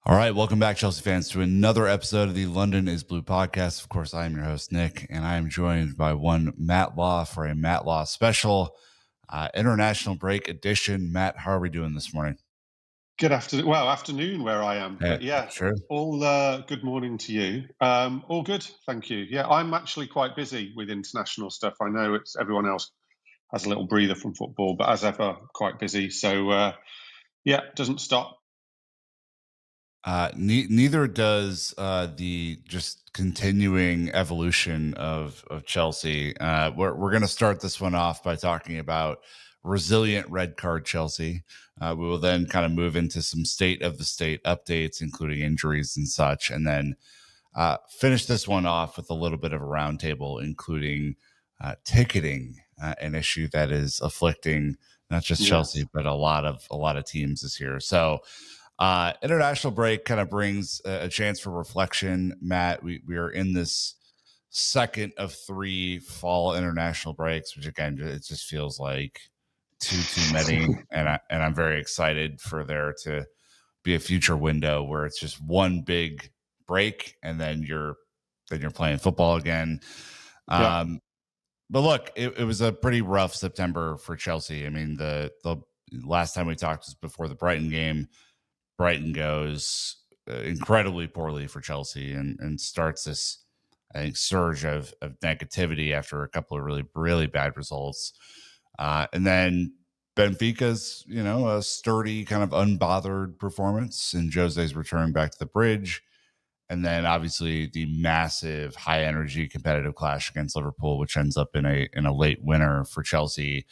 All right, welcome back, Chelsea fans, to another episode of the London is Blue podcast. Of course, I am your host, Nick, and I am joined by one Matt Law for a Matt Law special international break edition. Matt, how are we doing this morning? Good afternoon. Well, afternoon where I am, but yeah, Sure. all good morning to you. All good, thank you. Yeah, I'm actually quite busy with international stuff. I know it's everyone else has a little breather from football, but as ever, quite busy. So yeah, doesn't stop. Neither does the just continuing evolution of Chelsea. We're going to start this one off by talking about resilient red card Chelsea. We will then kind of move into some state of the state updates, including injuries and such, and then finish this one off with a little bit of a roundtable, including ticketing, an issue that is afflicting not just Chelsea Yes. but a lot of teams this year. So international break kind of brings a chance for reflection. Matt, we are in this second of three fall international breaks, which again, it just feels like too many. And I'm very excited for there to be a future window where it's just one big break and then you're playing football again. Yeah. But look, it was a pretty rough September for Chelsea. I mean, the last time we talked was before the Brighton game. Brighton goes incredibly poorly for Chelsea and starts this, I think, surge of negativity after a couple of really bad results. And then Benfica's, a sturdy, kind of unbothered performance and Jose's return back to the bridge. And then obviously the massive high energy competitive clash against Liverpool, which ends up in a late winner for Chelsea.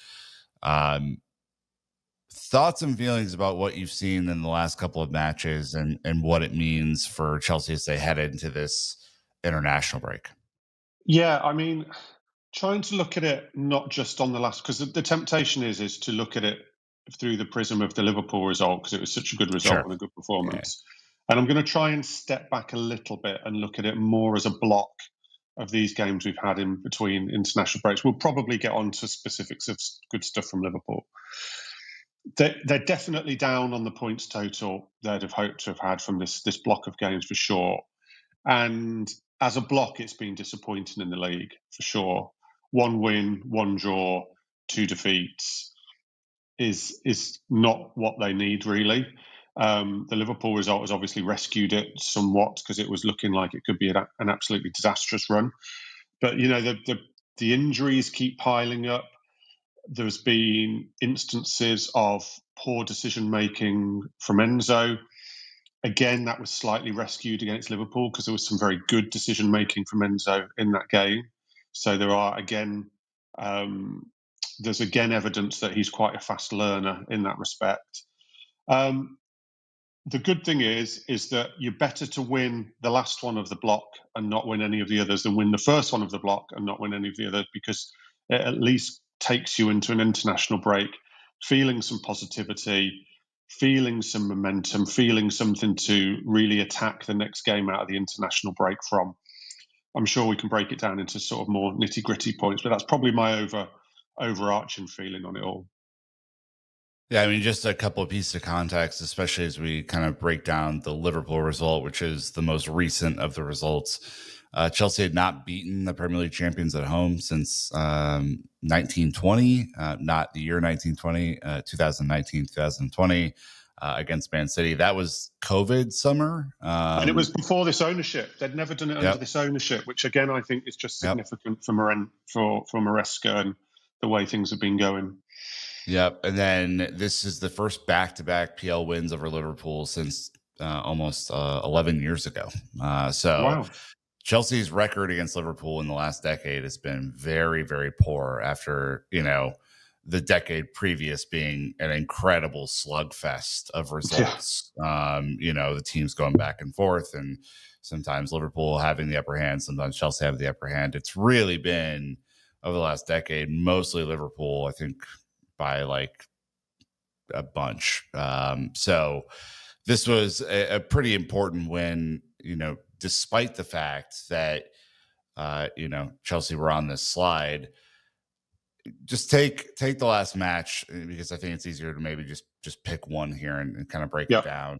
Um, Thoughts and feelings about what you've seen in the last couple of matches and what it means for Chelsea as they head into this international break. Yeah, I mean, trying to look at it not just on the last, because the temptation is to look at it through the prism of the Liverpool result because it was such a good result Sure. and a good Yeah. performance. And I'm going to try and step back a little bit and look at it more as a block of these games we've had in between international breaks. We'll probably get on to specifics of good stuff from Liverpool. They're definitely down on the points total they'd have hoped to have had from this block of games for sure. And as a block, it's been disappointing in the league for sure. One win, one draw, two defeats is not what they need really. The Liverpool result has obviously rescued it somewhat because it was looking like it could be an absolutely disastrous run. But the injuries keep piling up. There's been instances of poor decision making from Enzo. Again, that was slightly rescued against Liverpool because there was some very good decision making from Enzo in that game. So there's again evidence that he's quite a fast learner in that respect. The good thing is that you're better to win the last one of the block and not win any of the others than win the first one of the block and not win any of the others, because it at least takes you into an international break feeling some positivity, feeling some momentum, feeling something to really attack the next game out of the international break from. I'm sure we can break it down into sort of more nitty gritty points, but that's probably my overarching feeling on it all. Yeah, I mean, just a couple of pieces of context, especially as we kind of break down the Liverpool result, which is the most recent of the results. Chelsea had not beaten the Premier League champions at home since 1920, not the year 1920, 2019, 2020 against Man City. That was COVID summer. And it was before this ownership. They'd never done it under Yep. this ownership, which again I think is just Yep. significant for Maresca and the way things have been going. Yep. And then this is the first back-to-back PL wins over Liverpool since almost 11 years ago. So Wow. Chelsea's record against Liverpool in the last decade has been very poor after, the decade previous being an incredible slugfest of Yeah. results. The teams going back and forth and sometimes Liverpool having the upper hand, sometimes Chelsea having the upper hand. It's really been over the last decade, mostly Liverpool, I think by like a bunch. So this was a pretty important win, despite the fact that Chelsea were on this slide. Just take the last match because I think it's easier to maybe just pick one here and kind of break it Yeah. down.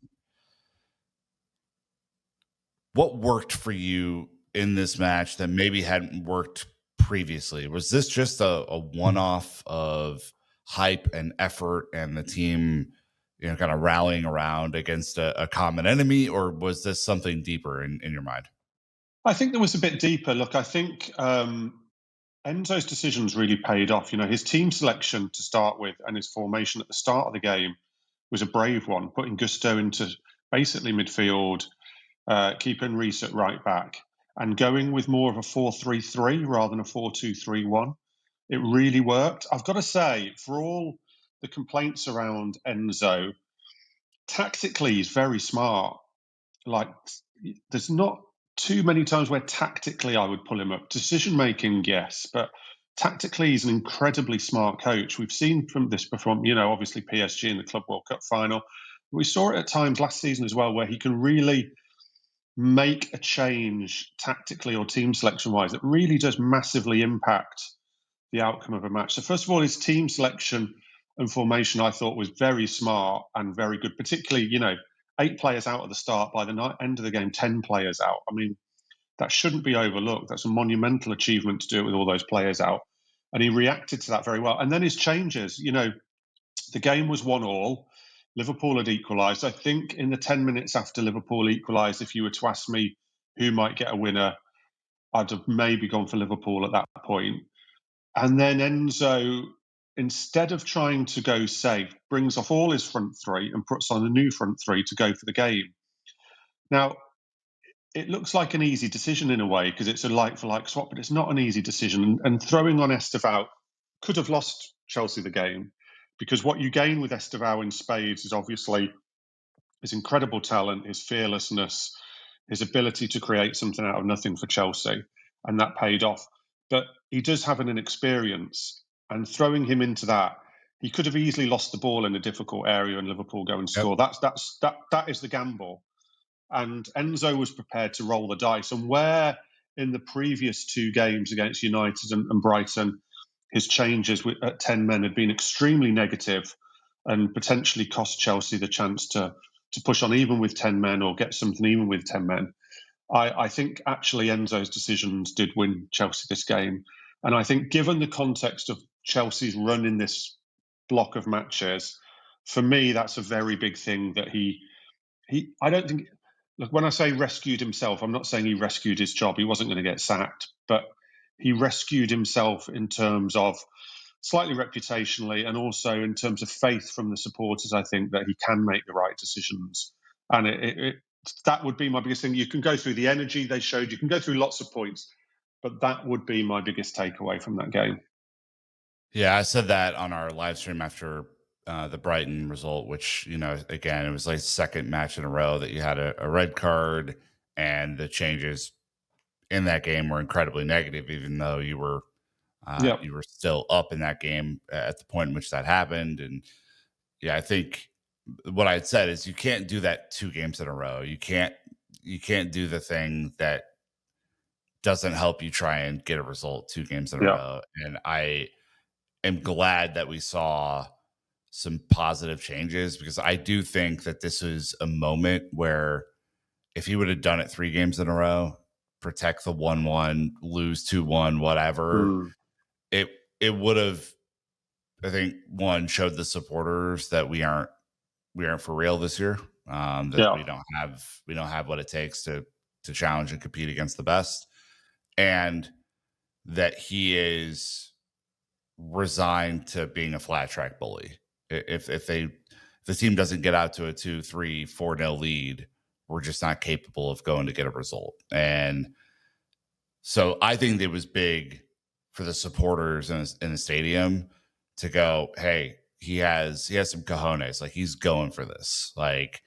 what worked for you in this match that maybe hadn't worked previously? Was this just a one-off of hype and effort and the team, kind of rallying around against a common enemy, or was this something deeper in your mind? I think there was a bit deeper. Look, I think Enzo's decisions really paid off. His team selection to start with and his formation at the start of the game was a brave one, putting Gusto into basically midfield, keeping Reece at right back, and going with more of a 4-3-3 rather than a 4-2-3-1. It really worked. I've got to say, for all the complaints around Enzo, tactically he's very smart. Like, there's not too many times where tactically I would pull him up. Decision making, yes, but tactically he's an incredibly smart coach. We've seen from this before, obviously PSG in the Club World Cup final. We saw it at times last season as well, where he can really make a change tactically or team selection wise that really does massively impact the outcome of a match. So first of all, his team selection and formation I thought was very smart and very good, particularly, 8 players out at the start. By the end of the game, 10 players out. I mean, that shouldn't be overlooked. That's a monumental achievement to do it with all those players out. And he reacted to that very well. And then his changes, the game was 1-1. Liverpool had equalised. I think in the 10 minutes after Liverpool equalised, if you were to ask me who might get a winner, I'd have maybe gone for Liverpool at that point. And then Enzo, instead of trying to go safe, brings off all his front three and puts on a new front three to go for the game. Now, it looks like an easy decision in a way because it's a like-for-like swap, but it's not an easy decision. And throwing on Estev&atilde could have lost Chelsea the game, because what you gain with Estev&atilde in spades is obviously his incredible talent, his fearlessness, his ability to create something out of nothing for Chelsea, and that paid off. But he does have an inexperience, and throwing him into that, he could have easily lost the ball in a difficult area and Liverpool go and score. Yep. That is the gamble. And Enzo was prepared to roll the dice. And where in the previous 2 games against United and Brighton, his changes at 10 men had been extremely negative and potentially cost Chelsea the chance to push on even with 10 men or get something even with 10 men. I think actually Enzo's decisions did win Chelsea this game. And I think given the context of Chelsea's run in this block of matches, for me, that's a very big thing that I don't think, look, when I say rescued himself, I'm not saying he rescued his job. He wasn't going to get sacked, but he rescued himself in terms of slightly reputationally and also in terms of faith from the supporters. I think that he can make the right decisions. And that would be my biggest thing. You can go through the energy they showed, you can go through lots of points, but that would be my biggest takeaway from that game. Yeah, I said that on our live stream after the Brighton result, which, again, it was like second match in a row that you had a red card, and the changes in that game were incredibly negative, even though Yeah. you were still up in that game at the point in which that happened. And yeah, I think what I had said is you can't do that 2 games in a row. You can't do the thing that doesn't help you try and get a result 2 games in a Yeah. row. And I am glad that we saw some positive changes, because I do think that this is a moment where if he would have done it 3 games in a row, protect the 1-1, lose 2-1, whatever, Mm. it would have, I think, one, showed the supporters that we aren't for real this year. That Yeah. we don't have what it takes to challenge and compete against the best, and that he is resigned to being a flat track bully. If the team doesn't get out to a 2-3-4-0 lead, we're just not capable of going to get a result. And so I think it was big for the supporters in the stadium to go, hey, he has some cojones, like he's going for this, like.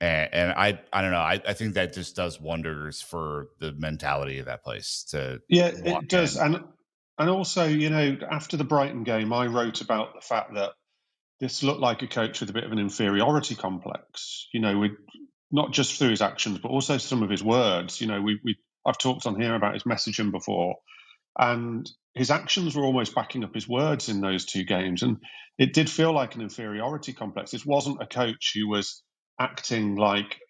And I don't know. I think that just does wonders for the mentality of that place to Yeah, walk it does. in. And also, after the Brighton game, I wrote about the fact that this looked like a coach with a bit of an inferiority complex. Not just through his actions, but also some of his words. I've talked on here about his messaging before, and his actions were almost backing up his words in those 2 games, and it did feel like an inferiority complex. This wasn't a coach who was acting like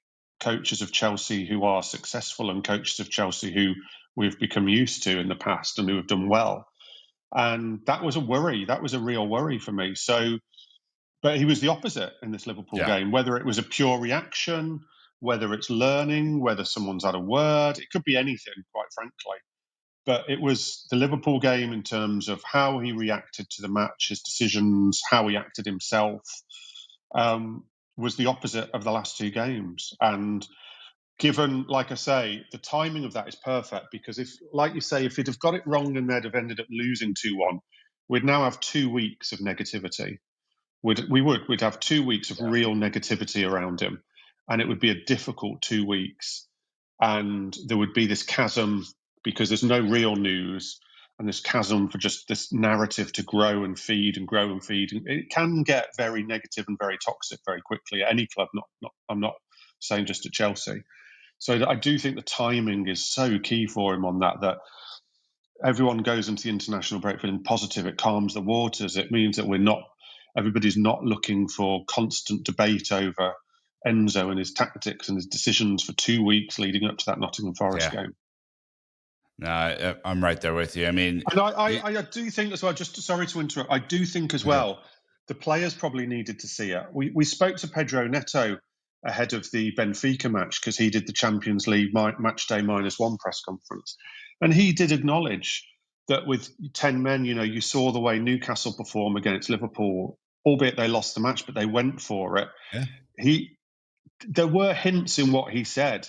coaches of Chelsea who are successful and coaches of Chelsea who we've become used to in the past and who have done well. And that was a worry. That was a real worry for me. So, but he was the opposite in this Liverpool game, whether it was a pure reaction, whether it's learning, whether someone's had a word, it could be anything, quite frankly. But it was the Liverpool game in terms of how he reacted to the match, his decisions, how he acted himself, was the opposite of the last two games. And given, like I say, the timing of that is perfect because if, like you say, if he'd have got it wrong and they'd have ended up losing 2-1, we'd now have 2 weeks of negativity. We'd have 2 weeks of real negativity around him, and it would be a difficult 2 weeks. And there would be this chasm because there's no real news, and this chasm for just this narrative to grow and feed and grow and feed. And it can get very negative and very toxic very quickly at any club. I'm not saying just at Chelsea. So I do think the timing is so key for him on that everyone goes into the international break feeling positive. It calms the waters. It means that everybody's not looking for constant debate over Enzo and his tactics and his decisions for 2 weeks leading up to that Nottingham Forest game. No, I'm right there with you. I mean, and I do think as well, just sorry to interrupt, I do think as well, the players probably needed to see it. We spoke to Pedro Neto ahead of the Benfica match because he did the Champions League match day -1 press conference. And he did acknowledge that with 10 men, you saw the way Newcastle perform against Liverpool, albeit they lost the match, but they went for it. Yeah. There were hints in what he said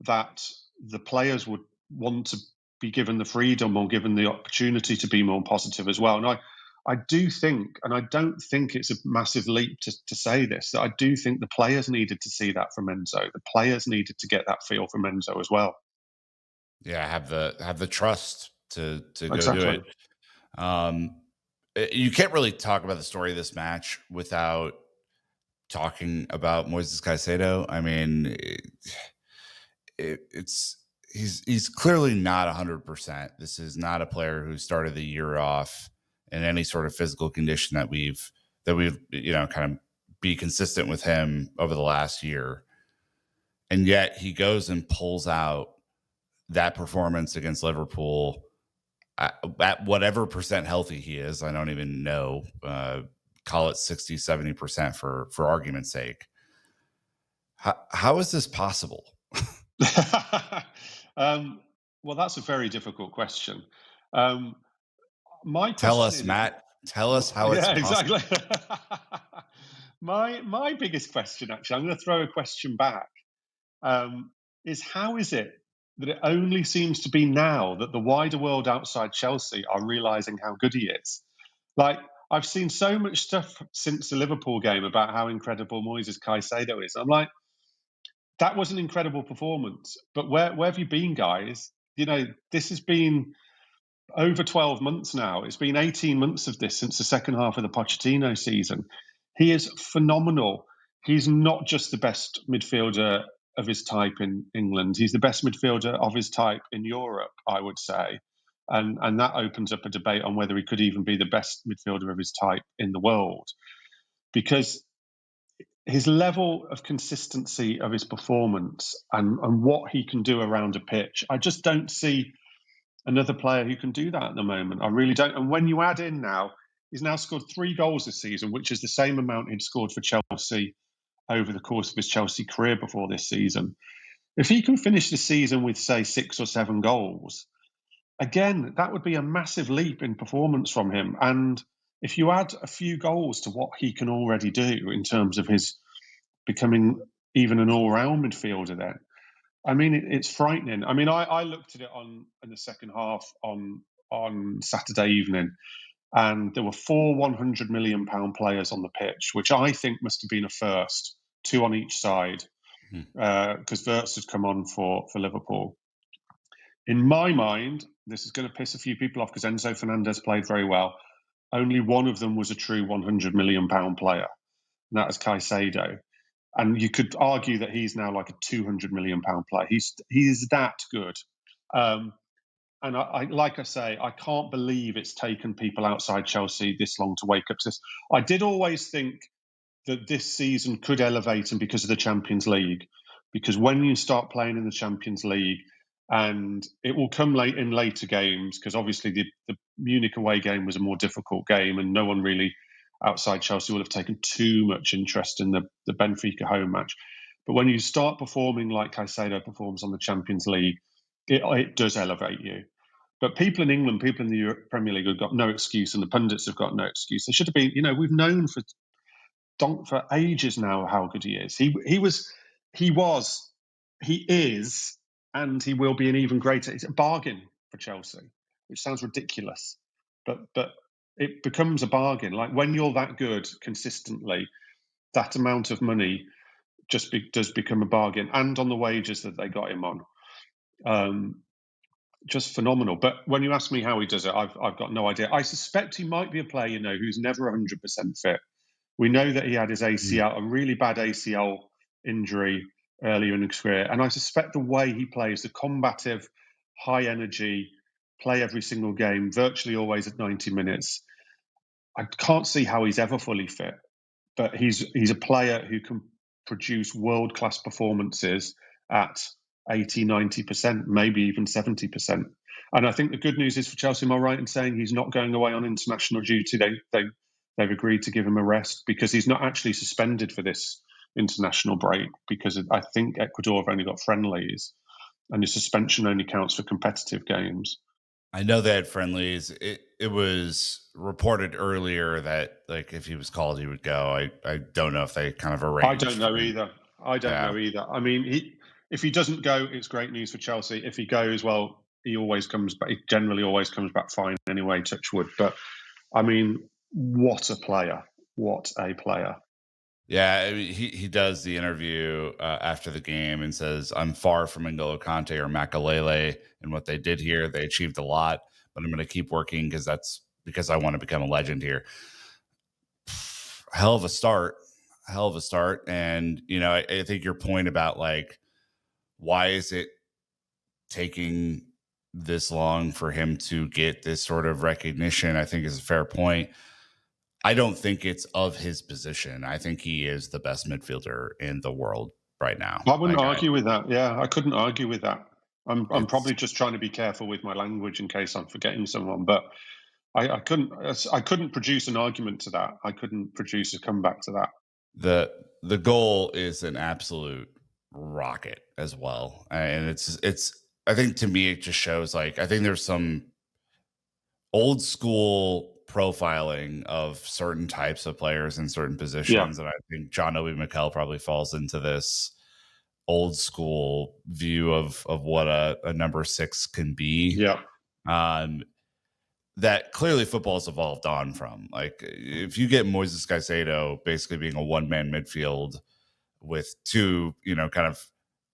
that the players would want to be given the freedom or given the opportunity to be more positive as well. And I do think, and I don't think it's a massive leap to say this, that I do think the players needed to see that from Enzo. The players needed to get that feel from Enzo as well. Yeah, have the trust to go Exactly. do it. You can't really talk about the story of this match without talking about Moises Caicedo. I mean, he's clearly not 100%. This is not a player who started the year off in any sort of physical condition that we've kind of be consistent with him over the last year. And yet he goes and pulls out that performance against Liverpool at whatever percent healthy he is. I don't even know. Call it 60, 70% for argument's sake. How is this possible? Well, that's a very difficult question. Tell us, Matt. Tell us how it's possible. Exactly. My biggest question, actually, I'm going to throw a question back, is how is it that it only seems to be now that the wider world outside Chelsea are realising how good he is? Like, I've seen so much stuff since the Liverpool game about how incredible Moises Caicedo is. I'm like, that was an incredible performance. But where have you been, guys? This has been over 12 months now. It's been 18 months of this since the second half of the Pochettino season. He is phenomenal. He's not just the best midfielder of his type in England. He's the best midfielder of his type in Europe, I would say. And that opens up a debate on whether he could even be the best midfielder of his type in the world. Because his level of consistency of his performance and what he can do around a pitch, I just don't see another player who can do that at the moment. I really don't. And when you add in now, he's now scored 3 goals this season, which is the same amount he'd scored for Chelsea over the course of his Chelsea career before this season. If he can finish the season with, say, 6 or 7 goals, again, that would be a massive leap in performance from him. And if you add a few goals to what he can already do in terms of his becoming even an all-round midfielder then, I mean, it's frightening. I mean, I looked at it in the second half on Saturday evening, and there were 4 £100 million players on the pitch, which I think must have been a first, 2 on each side, because Wirtz had come on for Liverpool. In my mind, this is going to piss a few people off because Enzo Fernandez played very well. Only one of them was a true £100 million player, and that is Caicedo. And you could argue that he's now like a £200 million player. He's that good. And like I say, I can't believe it's taken people outside Chelsea this long to wake up to this. I did always think that this season could elevate him because of the Champions League. because when you start playing in the Champions League, and it will come late in later games, because obviously the Munich away game was a more difficult game, and no one really outside Chelsea will have taken too much interest in the Benfica home match. But when you start performing like Caicedo performs on the Champions League, it does elevate you. But people in England, people in the Premier League have got no excuse, and the pundits have got no excuse. They should have been, we've known for ages now how good he is. He is, and he will be an even greater. It's a bargain for Chelsea, which sounds ridiculous, but it becomes a bargain. Like when you're that good consistently, that amount of money does become a bargain, and on the wages that they got him on. Just phenomenal. But when you ask me how he does it, I've got no idea. I suspect he might be a player, who's never 100% fit. We know that he had his ACL, a really bad ACL injury earlier in his career. And I suspect the way he plays, the combative, high energy, play every single game, virtually always at 90 minutes, I can't see how he's ever fully fit. But he's a player who can produce world-class performances at 80, 90%, maybe even 70%. And I think the good news is for Chelsea, am I right in saying he's not going away on international duty? They've agreed to give him a rest because he's not actually suspended for this international break, because I think Ecuador have only got friendlies and the suspension only counts for competitive games. I know they had friendlies. It was reported earlier that like if he was called, he would go. I don't know if they kind of arranged. I don't know either. I mean, if he doesn't go, it's great news for Chelsea. If he goes, well, he always comes back. He generally always comes back fine anyway. Touch wood. But I mean, what a player! What a player! Yeah, I mean, he does the interview after the game and says, "I'm far from N'Golo Kante or Makalele, and what they did here, they achieved a lot. But I'm going to keep working because I want to become a legend here." Hell of a start, hell of a start. And I think your point about like why is it taking this long for him to get this sort of recognition, I think is a fair point. I don't think it's of his position. I think he is the best midfielder in the world right now. I wouldn't argue with that. Yeah, I couldn't argue with that. I'm probably just trying to be careful with my language in case I'm forgetting someone, but I couldn't produce an argument to that. I couldn't produce a comeback to that. The goal is an absolute rocket as well, and it's. I think to me it just shows like I think there's some old school profiling of certain types of players in certain positions, and I think John Obi Mikel probably falls into this old school view of what a number 6 can be. Yeah. That clearly football's evolved on from. Like if you get Moises Caicedo basically being a one-man midfield with two, kind of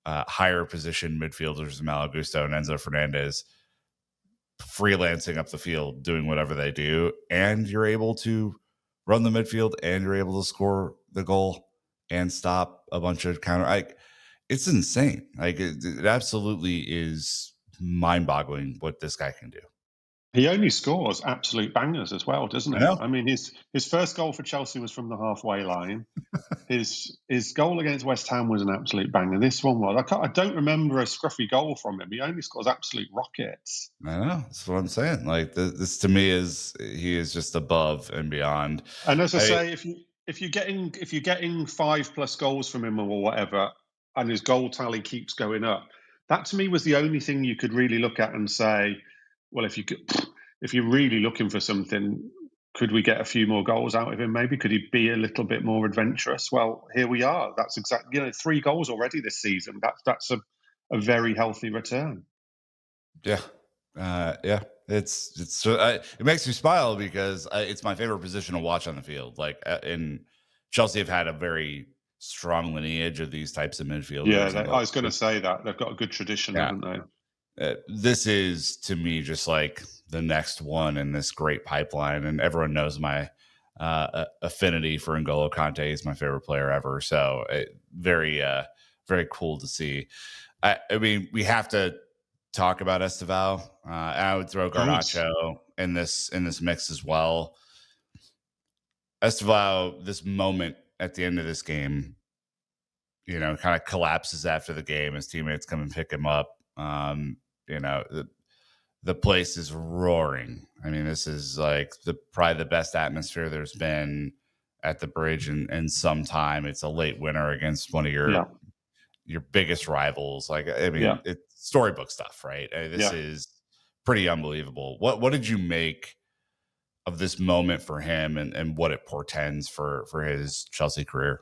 higher position midfielders, Malo Gusto and Enzo Fernandez, freelancing up the field, doing whatever they do, and you're able to run the midfield and you're able to score the goal and stop a bunch of counter. Like it's insane. Like it absolutely is mind-boggling what this guy can do. He only scores absolute bangers as well, doesn't he? I mean, his first goal for Chelsea was from the halfway line. His goal against West Ham was an absolute banger. This one was. I don't remember a scruffy goal from him. He only scores absolute rockets. I know. That's what I'm saying. Like this to me he is just above and beyond. And as I say, if you're getting 5+ goals from him or whatever, and his goal tally keeps going up, that to me was the only thing you could really look at and say, well, if you're really looking for something, could we get a few more goals out of him? Maybe could he be a little bit more adventurous? Well, here we are. That's exactly 3 goals already this season. That's a very healthy return. Yeah, yeah. It makes me smile because it's my favorite position to watch on the field. Like in Chelsea, have had a very strong lineage of these types of midfielders. Yeah, I was going to say that they've got a good tradition, haven't they? This is to me just like the next one in this great pipeline, and everyone knows my affinity for N'Golo Kante. He's my favorite player ever. So very cool to see. I mean, we have to talk about Estev&atilde. I would throw Garnacho in this mix as well. Estev&atilde, this moment at the end of this game, kind of collapses after the game. His teammates come and pick him up. You know, the place is roaring. I mean, this is like probably the best atmosphere there's been at the bridge in some time. It's a late winner against one of Yeah, your biggest rivals. Like, I yeah, mean, it's storybook stuff, right? This yeah. is pretty unbelievable. What did you make of this moment for him and what it portends for his Chelsea career?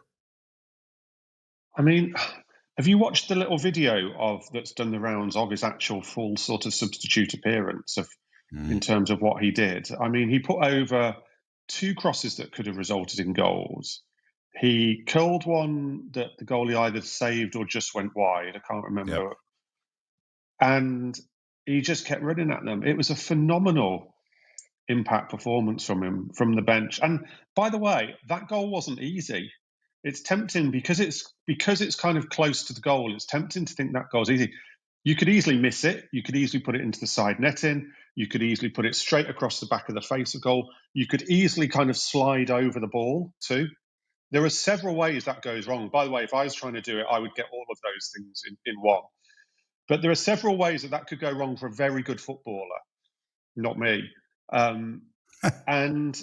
I mean, have you watched the little video of that's done the rounds of his actual full sort of substitute appearance of in Mm, terms of what he did? I mean, he put over two crosses that could have resulted in goals. He curled one that the goalie either saved or just went wide. I can't yep. remember. And he just kept running at them. It was a phenomenal impact performance from him from the bench. And by the way, that goal wasn't easy. It's tempting because it's kind of close to the goal. It's tempting to think that goal's easy. You could easily miss it. You could easily put it into the side netting. You could easily put it straight across the back of the face of goal. You could easily kind of slide over the ball too. There are several ways that goes wrong. By the way, if I was trying to do it, I would get all of those things in one. But there are several ways that could go wrong for a very good footballer, not me. Um, and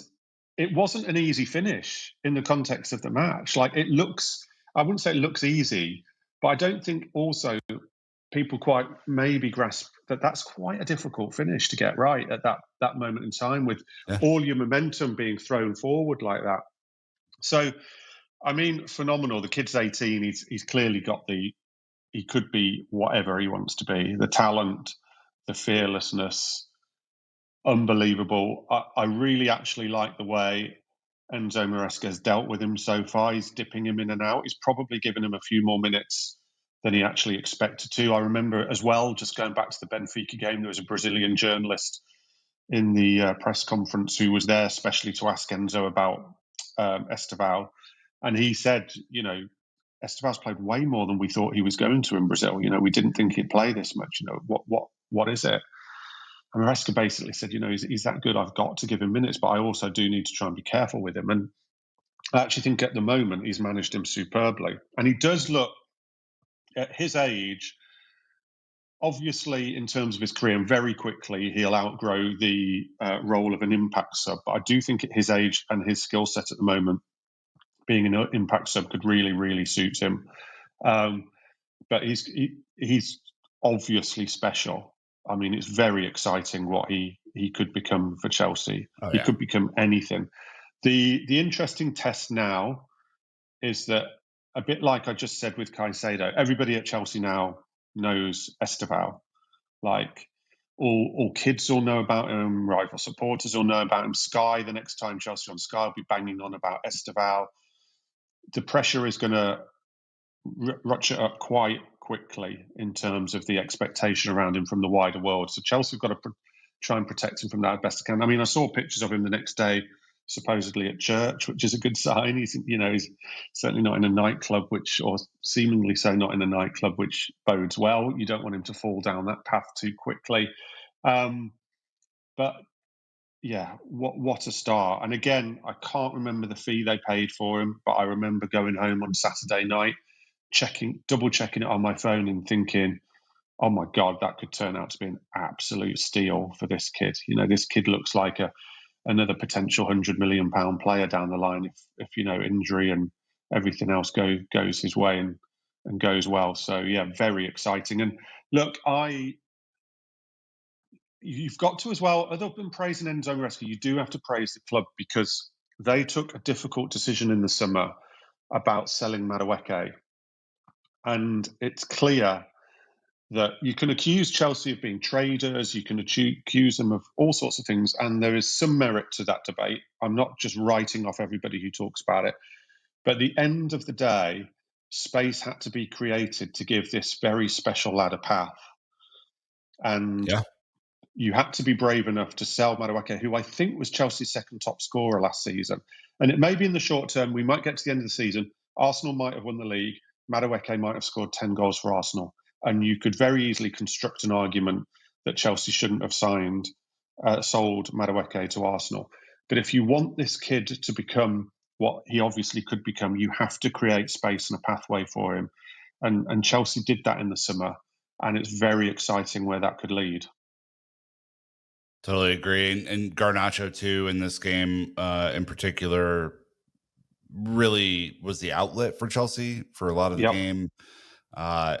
it wasn't an easy finish in the context of the match. Like it looks, I wouldn't say it looks easy, but I don't think also people quite maybe grasp that that's quite a difficult finish to get right at that moment in time with Yeah. all your momentum being thrown forward like that. So, I mean, phenomenal. The kid's 18. He's clearly got he could be whatever he wants to be. The talent, the fearlessness, unbelievable. I really actually like the way Enzo Maresca has dealt with him so far. He's dipping him in and out. He's probably given him a few more minutes than he actually expected to. I remember as well, just going back to the Benfica game, there was a Brazilian journalist in the press conference who was there especially to ask Enzo about Esteval. And he said, Esteval's played way more than we thought he was going to in Brazil. We didn't think he'd play this much. What is it? And Maresca basically said, he's that good. I've got to give him minutes, but I also do need to try and be careful with him. And I actually think at the moment he's managed him superbly. And he does look, at his age, obviously in terms of his career, and very quickly he'll outgrow the role of an impact sub. But I do think at his age and his skill set at the moment, being an impact sub could really, really suit him. But he's obviously special. I mean, it's very exciting what he could become for Chelsea. Oh He yeah. could become anything. The interesting test now is that, a bit like I just said with Caicedo, everybody at Chelsea now knows Esteval. Like all kids will know about him, rival supporters will know about him. Sky, the next time Chelsea on Sky will be banging on about Esteval. The pressure is going to ratchet up quite quickly in terms of the expectation around him from the wider world. So Chelsea have got to try and protect him from that as best they can. I mean, I saw pictures of him the next day, supposedly at church, which is a good sign. He's certainly not in a nightclub, or seemingly so not in a nightclub, which bodes well. You don't want him to fall down that path too quickly. But yeah, what a star. And again, I can't remember the fee they paid for him, but I remember going home on Saturday night, double checking it on my phone and thinking, oh my God, that could turn out to be an absolute steal for this kid. This kid looks like another potential £100 million player down the line if injury and everything else goes his way and goes well. So yeah, very exciting. And look, you've got to as well, other than praising Enzo Maresca, you do have to praise the club because they took a difficult decision in the summer about selling Madueke. And it's clear that you can accuse Chelsea of being traders, you can accuse them of all sorts of things, and there is some merit to that debate. I'm not just writing off everybody who talks about it. But at the end of the day, space had to be created to give this very special lad a path. And Yeah. you had to be brave enough to sell Madueke, who I think was Chelsea's second top scorer last season. And it may be in the short term, we might get to the end of the season, Arsenal might have won the league, Madueke might have scored 10 goals for Arsenal. And you could very easily construct an argument that Chelsea shouldn't have sold Madueke to Arsenal. But if you want this kid to become what he obviously could become. You have to create space and a pathway for him. And Chelsea did that in the summer, and it's very exciting where that could lead. Totally agree. And Garnacho too in this game, in particular, really was the outlet for Chelsea for a lot of the Yep. game. Uh,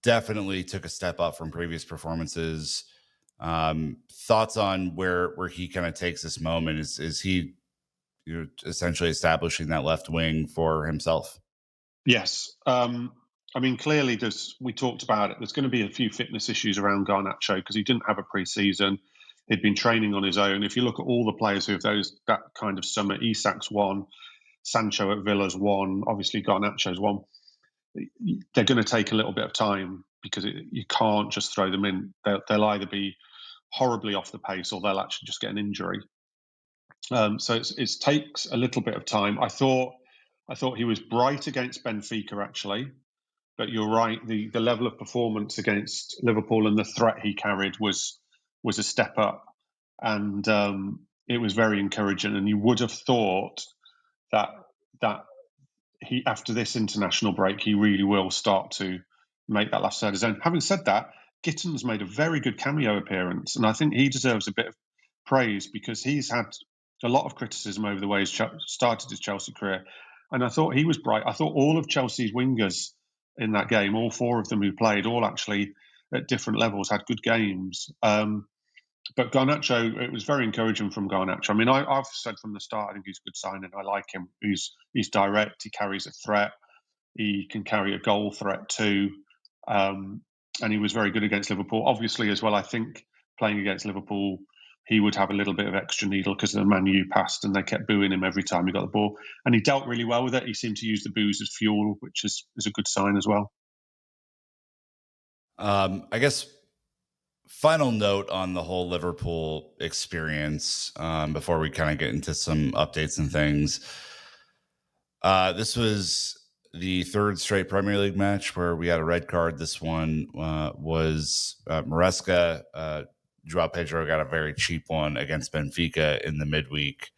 Definitely took a step up from previous performances. Thoughts on where he kind of takes this moment? Is he, essentially establishing that left wing for himself? Yes. I mean, clearly, we talked about it. There's going to be a few fitness issues around Garnacho because he didn't have a pre-season. He'd been training on his own. If you look at all the players who have that kind of summer, Isak's one, Sancho at Villa's one, obviously Garnacho's one. They're going to take a little bit of time because you can't just throw them in. They'll either be horribly off the pace or they'll actually just get an injury. So it takes a little bit of time. I thought he was bright against Benfica actually, but you're right. The level of performance against Liverpool and the threat he carried was a step up, and it was very encouraging. And you would have thought that he, after this international break, he really will start to make that last third of his own. Having said that, Gitten's made a very good cameo appearance, and I think he deserves a bit of praise because he's had a lot of criticism over the way he's started his Chelsea career. And I thought he was bright. I thought all of Chelsea's wingers in that game, all four of them who played, all actually at different levels, had good games. But Garnacho, it was very encouraging from Garnacho. I mean, I've said from the start, I think he's a good signing. I like him. He's direct. He carries a threat. He can carry a goal threat too. And he was very good against Liverpool. Obviously, as well, I think playing against Liverpool, he would have a little bit of extra needle because the Man U passed and they kept booing him every time he got the ball. And he dealt really well with it. He seemed to use the boos as fuel, which is a good sign as well. I guess final note on the whole Liverpool experience, before we kind of get into some updates and things. This was the third straight Premier League match where we had a red card. This one was Maresca. Joao Pedro got a very cheap one against Benfica in the midweek.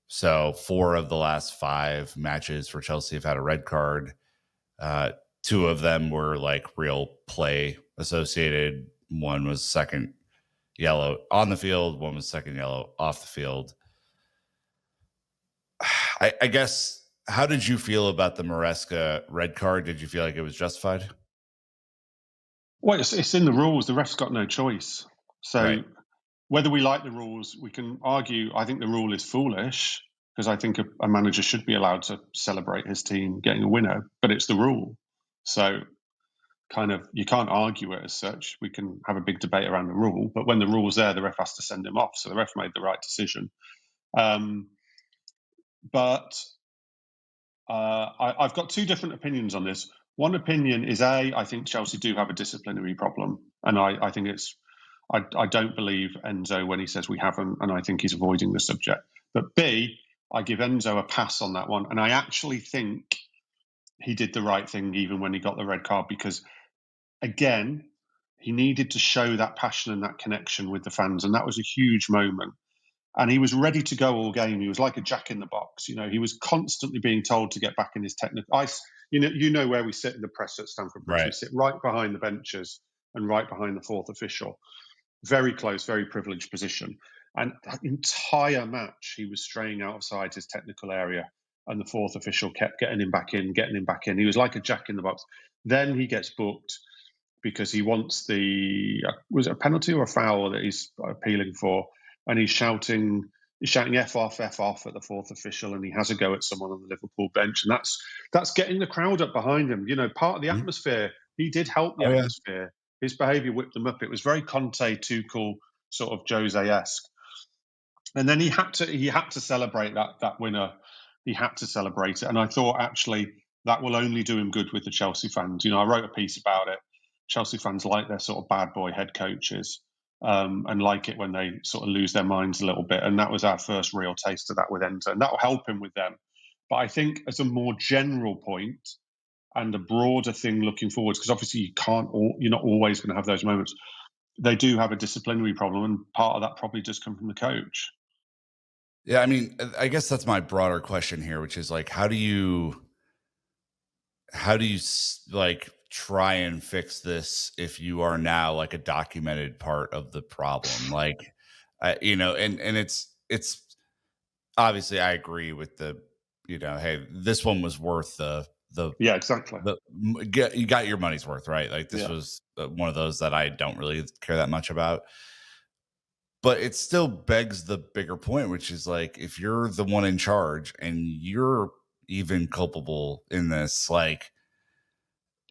So 4 of the last 5 matches for Chelsea have had a red card. 2 of them were like real play associated. One was second yellow on the field. One was second yellow off the field. I guess, how did you feel about the Maresca red card? Did you feel like it was justified? Well, it's in the rules. The ref's got no choice. So Right. whether we like the rules, we can argue. I think the rule is foolish because I think a manager should be allowed to celebrate his team getting a winner, but it's the rule. So kind of you can't argue it as such. We can have a big debate around the rule, but when the rule's there, the ref has to send him off. So the ref made the right decision. But I've got 2 different opinions on this. One opinion is I think Chelsea do have a disciplinary problem, and I think it's I don't believe Enzo when he says we haven't, and I think he's avoiding the subject. But B, I give Enzo a pass on that one, and I actually think he did the right thing even when he got the red card because, again, he needed to show that passion and that connection with the fans, and that was a huge moment. And he was ready to go all game. He was like a jack in the box. He was constantly being told to get back in his technical. You know where we sit in the press at Stamford Bridge. We Right. sit right behind the benches and right behind the 4th official. Very close, very privileged position. And that entire match, he was straying outside his technical area, and the 4th official kept getting him back in. He was like a jack in the box. Then he gets booked because he wants was it a penalty or a foul that he's appealing for, and he's shouting F off at the 4th official, and he has a go at someone on the Liverpool bench, and that's getting the crowd up behind him. Part of the Mhm. atmosphere. He did help the Oh yeah. atmosphere. His behaviour whipped them up. It was very Conte, Tuchel, sort of Jose-esque. And then he had to celebrate that winner. He had to celebrate it, and I thought actually that will only do him good with the Chelsea fans. I wrote a piece about it. Chelsea fans like their sort of bad boy head coaches, and like it when they sort of lose their minds a little bit. And that was our first real taste of that with Enzo, and that will help him with them. But I think as a more general point and a broader thing looking forwards, because obviously you're not always going to have those moments. They do have a disciplinary problem, and part of that probably does come from the coach. Yeah, I mean, I guess that's my broader question here, which is like, how do you like try and fix this if you are now like a documented part of the problem? Like, and it's obviously I agree with hey, this one was worth the Yeah, exactly. you got your money's worth, right? Like this Yeah. was one of those that I don't really care that much about. But it still begs the bigger point, which is like if you're the one in charge and you're even culpable in this, like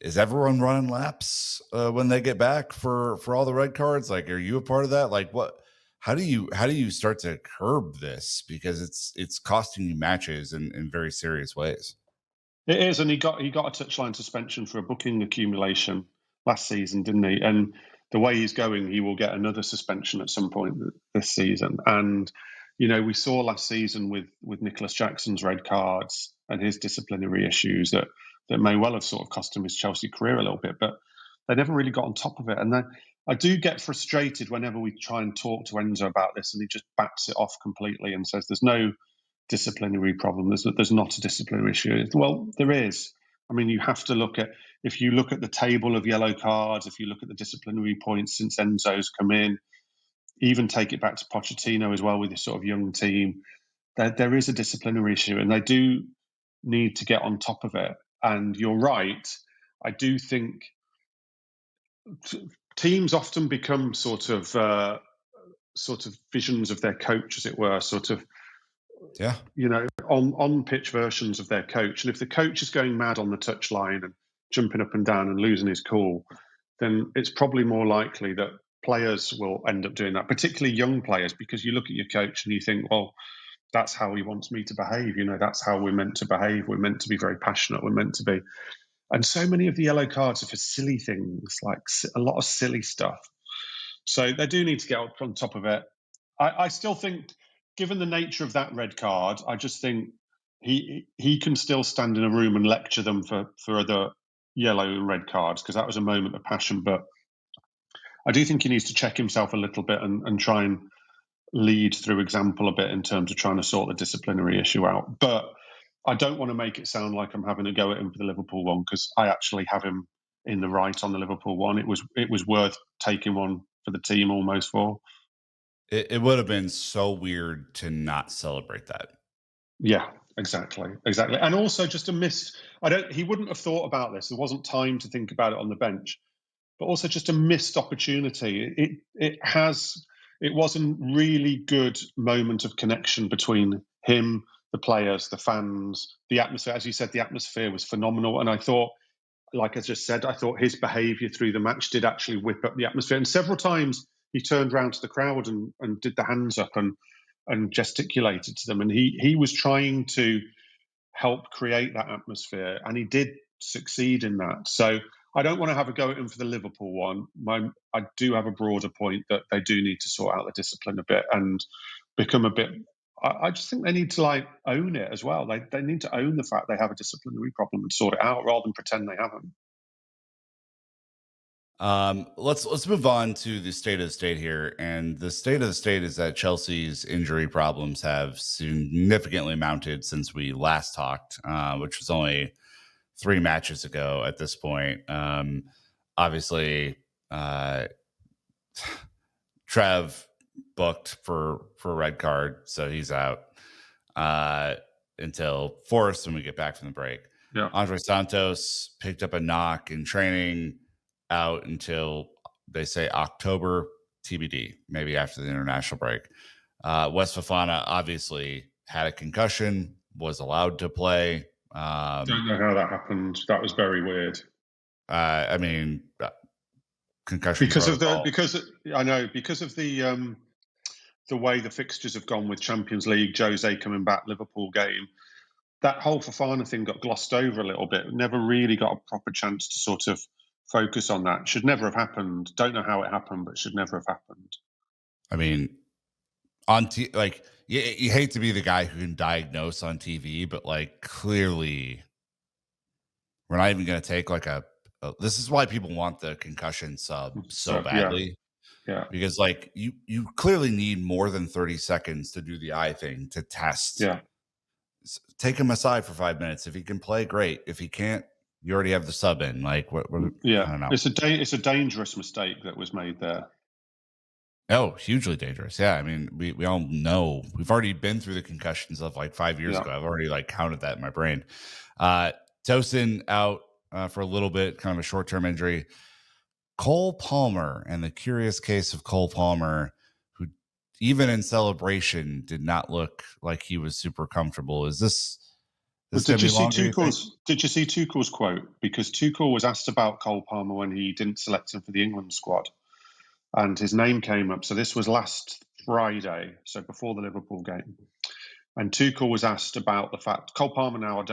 is everyone running laps when they get back for all the red cards? Like, are you a part of that? Like, what? How do you start to curb this because it's costing you matches in very serious ways? It is, and he got a touchline suspension for a booking accumulation last season, didn't he? And the way he's going, he will get another suspension at some point this season. And we saw last season with Nicholas Jackson's red cards and his disciplinary issues that may well have sort of cost him his Chelsea career a little bit, but they never really got on top of it. And then I do get frustrated whenever we try and talk to Enzo about this, and he just bats it off completely and says there's no disciplinary problem. There's not a disciplinary issue. Well, there is. I mean, you have to look at if you look at the table of yellow cards, if you look at the disciplinary points since Enzo's come in, even take it back to Pochettino as well with this sort of young team. There is a disciplinary issue, and they do need to get on top of it. And you're right. I do think teams often become sort of visions of their coach, as it were, sort of Yeah. on pitch versions of their coach. And if the coach is going mad on the touchline and jumping up and down and losing his cool, then it's probably more likely that players will end up doing that, particularly young players, because you look at your coach and you think, well, that's how he wants me to behave. That's how we're meant to behave. We're meant to be very passionate. We're meant to be. And so many of the yellow cards are for silly things, like a lot of silly stuff. So they do need to get on top of it. I still think, given the nature of that red card, I just think he can still stand in a room and lecture them for other yellow and red cards, because that was a moment of passion. But I do think he needs to check himself a little bit and try and lead through example a bit in terms of trying to sort the disciplinary issue out. But I don't want to make it sound like I'm having a go at him for the Liverpool one, because I actually have him in the right on the Liverpool one. It was worth taking one for the team almost for. It would have been so weird to not celebrate that. Yeah, exactly. And also just a missed. I don't. He wouldn't have thought about this. There wasn't time to think about it on the bench. But also just a missed opportunity. It was a really good moment of connection between him, the players, the fans, the atmosphere. As you said, the atmosphere was phenomenal. And I thought, like I just said, I thought his behaviour through the match did actually whip up the atmosphere. And several times he turned around to the crowd and did the hands up and gesticulated to them. And he was trying to help create that atmosphere, and he did succeed in that. So I don't want to have a go at him for the Liverpool one. I do have a broader point that they do need to sort out the discipline a bit and become a bit. I just think they need to own it as well. They need to own the fact they have a disciplinary problem and sort it out rather than pretend they haven't. Let's move on to the state of the state here, and the state of the state is that Chelsea's injury problems have significantly mounted since we last talked, which was only 3 matches ago at this point. Obviously, Trev booked for a red card, so he's out until Forest when we get back from the break. Yeah. Andre Santos picked up a knock in training, out until they say October, TBD, maybe after the international break. West Fofana obviously had a concussion, was allowed to play. Don't know how that happened. That was very weird. I mean, concussion Because of protocol. the way the fixtures have gone with Champions League, Jose coming back, Liverpool game, that whole Fofana thing got glossed over a little bit. Never really got a proper chance to sort of focus on that. Should never have happened. Don't know how it happened, but should never have happened. I mean, like you hate to be the guy who can diagnose on TV, but like clearly, we're not even going to take like a. This is why people want the concussion sub so Yeah, badly. Yeah. because like you clearly need more than 30 seconds to do the eye thing to test. Yeah. Take him aside for 5 minutes. If he can play, great. If he can't, you already have the sub in. Like what I Yeah. don't know. It's a dangerous mistake that was made there. Oh, hugely dangerous. Yeah. I mean, we all know we've already been through the concussions of like 5 years Yeah. ago. I've already like counted that in my brain. Tosin out for a little bit, kind of a short-term injury. Cole Palmer and the curious case of Cole Palmer, who even in celebration did not look like he was super comfortable. Is Well, this going to be longer, you think? Did you see Tuchel's quote? Because Tuchel was asked about Cole Palmer when he didn't select him for the England squad, and his name came up. So this was last Friday, so before the Liverpool game. And Tuchel was asked about the fact Cole Palmer now I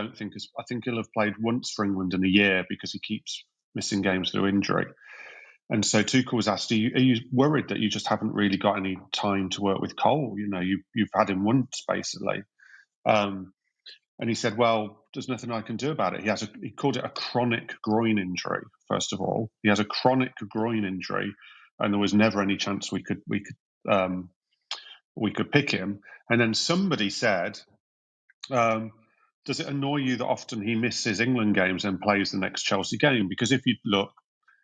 think he'll have played once for England in a year because he keeps missing games through injury. And so Tuchel was asked, are you worried that you just haven't really got any time to work with Cole? You know, you've had him once basically. And he said, well, there's nothing I can do about it. He called it a chronic groin injury, first of all. He has a chronic groin injury, and there was never any chance we could pick him. And then somebody said, does it annoy you that often he misses England games and plays the next Chelsea game? Because if you look,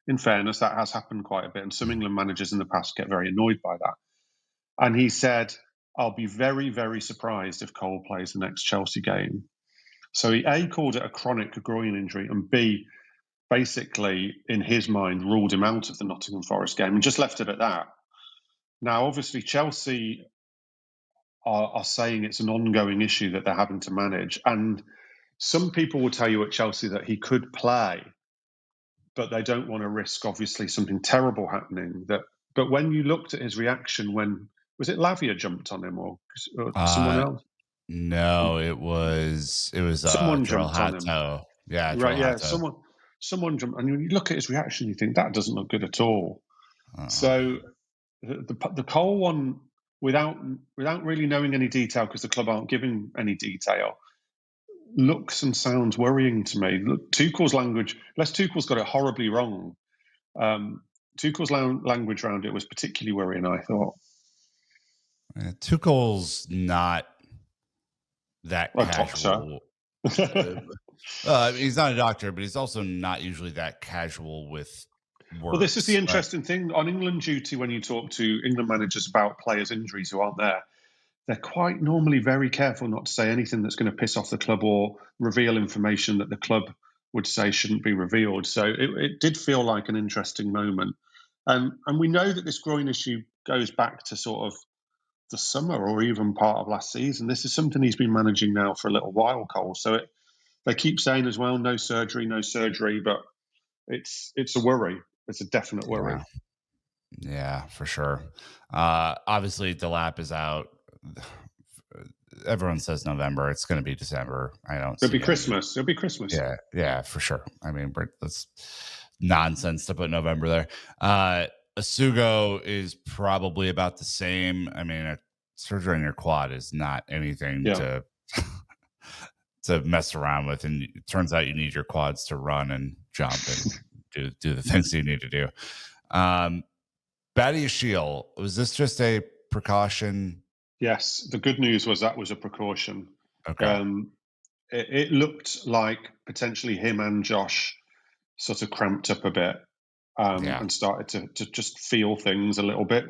in fairness, that has happened quite a bit, and some England managers in the past get very annoyed by that. And he said, I'll be very, very surprised if Cole plays the next Chelsea game. So he A, called it a chronic groin injury, and B, basically, in his mind, ruled him out of the Nottingham Forest game and just left it at that. Now, obviously, Chelsea are saying it's an ongoing issue that they're having to manage. And some people will tell you at Chelsea that he could play, but they don't want to risk, obviously, something terrible happening. But when you looked at his reaction when, was it Lavia jumped on him or someone Uh, else? no, it was Someone Jarrell jumped on him. Hato. Yeah, Right, Jarrell yeah, Hato. someone jumped, and when you look at his reaction, you think that doesn't look good at all. Uh-uh. So the Cole one, without really knowing any detail, because the club aren't giving any detail, looks and sounds worrying to me. Look, Tuchel's language, unless Tuchel's got it horribly wrong, Tuchel's language around it was particularly worrying, I thought. Tuchel's not that A doctor. casual. He's not a doctor, but he's also not usually that casual with Well, this is the words, right? interesting thing. On England duty, when you talk to England managers about players' injuries who aren't there, they're quite normally very careful not to say anything that's going to piss off the club or reveal information that the club would say shouldn't be revealed. So it did feel like an interesting moment. And we know that this groin issue goes back to sort of the summer or even part of last season. This is something he's been managing now for a little while, Cole. So they keep saying as well, no surgery, but it's a worry. It's a definite worry. Yeah, for sure. Obviously, Delap is out. Everyone says November. It's going to be December. I don't It'll be see any. Christmas. It'll be Christmas. Yeah, for sure. I mean, that's nonsense to put November there. Asugo is probably about the same. I mean, a surgery on your quad is not anything Yeah. to to mess around with, and it turns out you need your quads to run and jump and do the things you need to do. Badiashile, was this just a precaution? Yes. The good news was that was a precaution. Okay. It looked like potentially him and Josh sort of cramped up a bit and started to just feel things a little bit.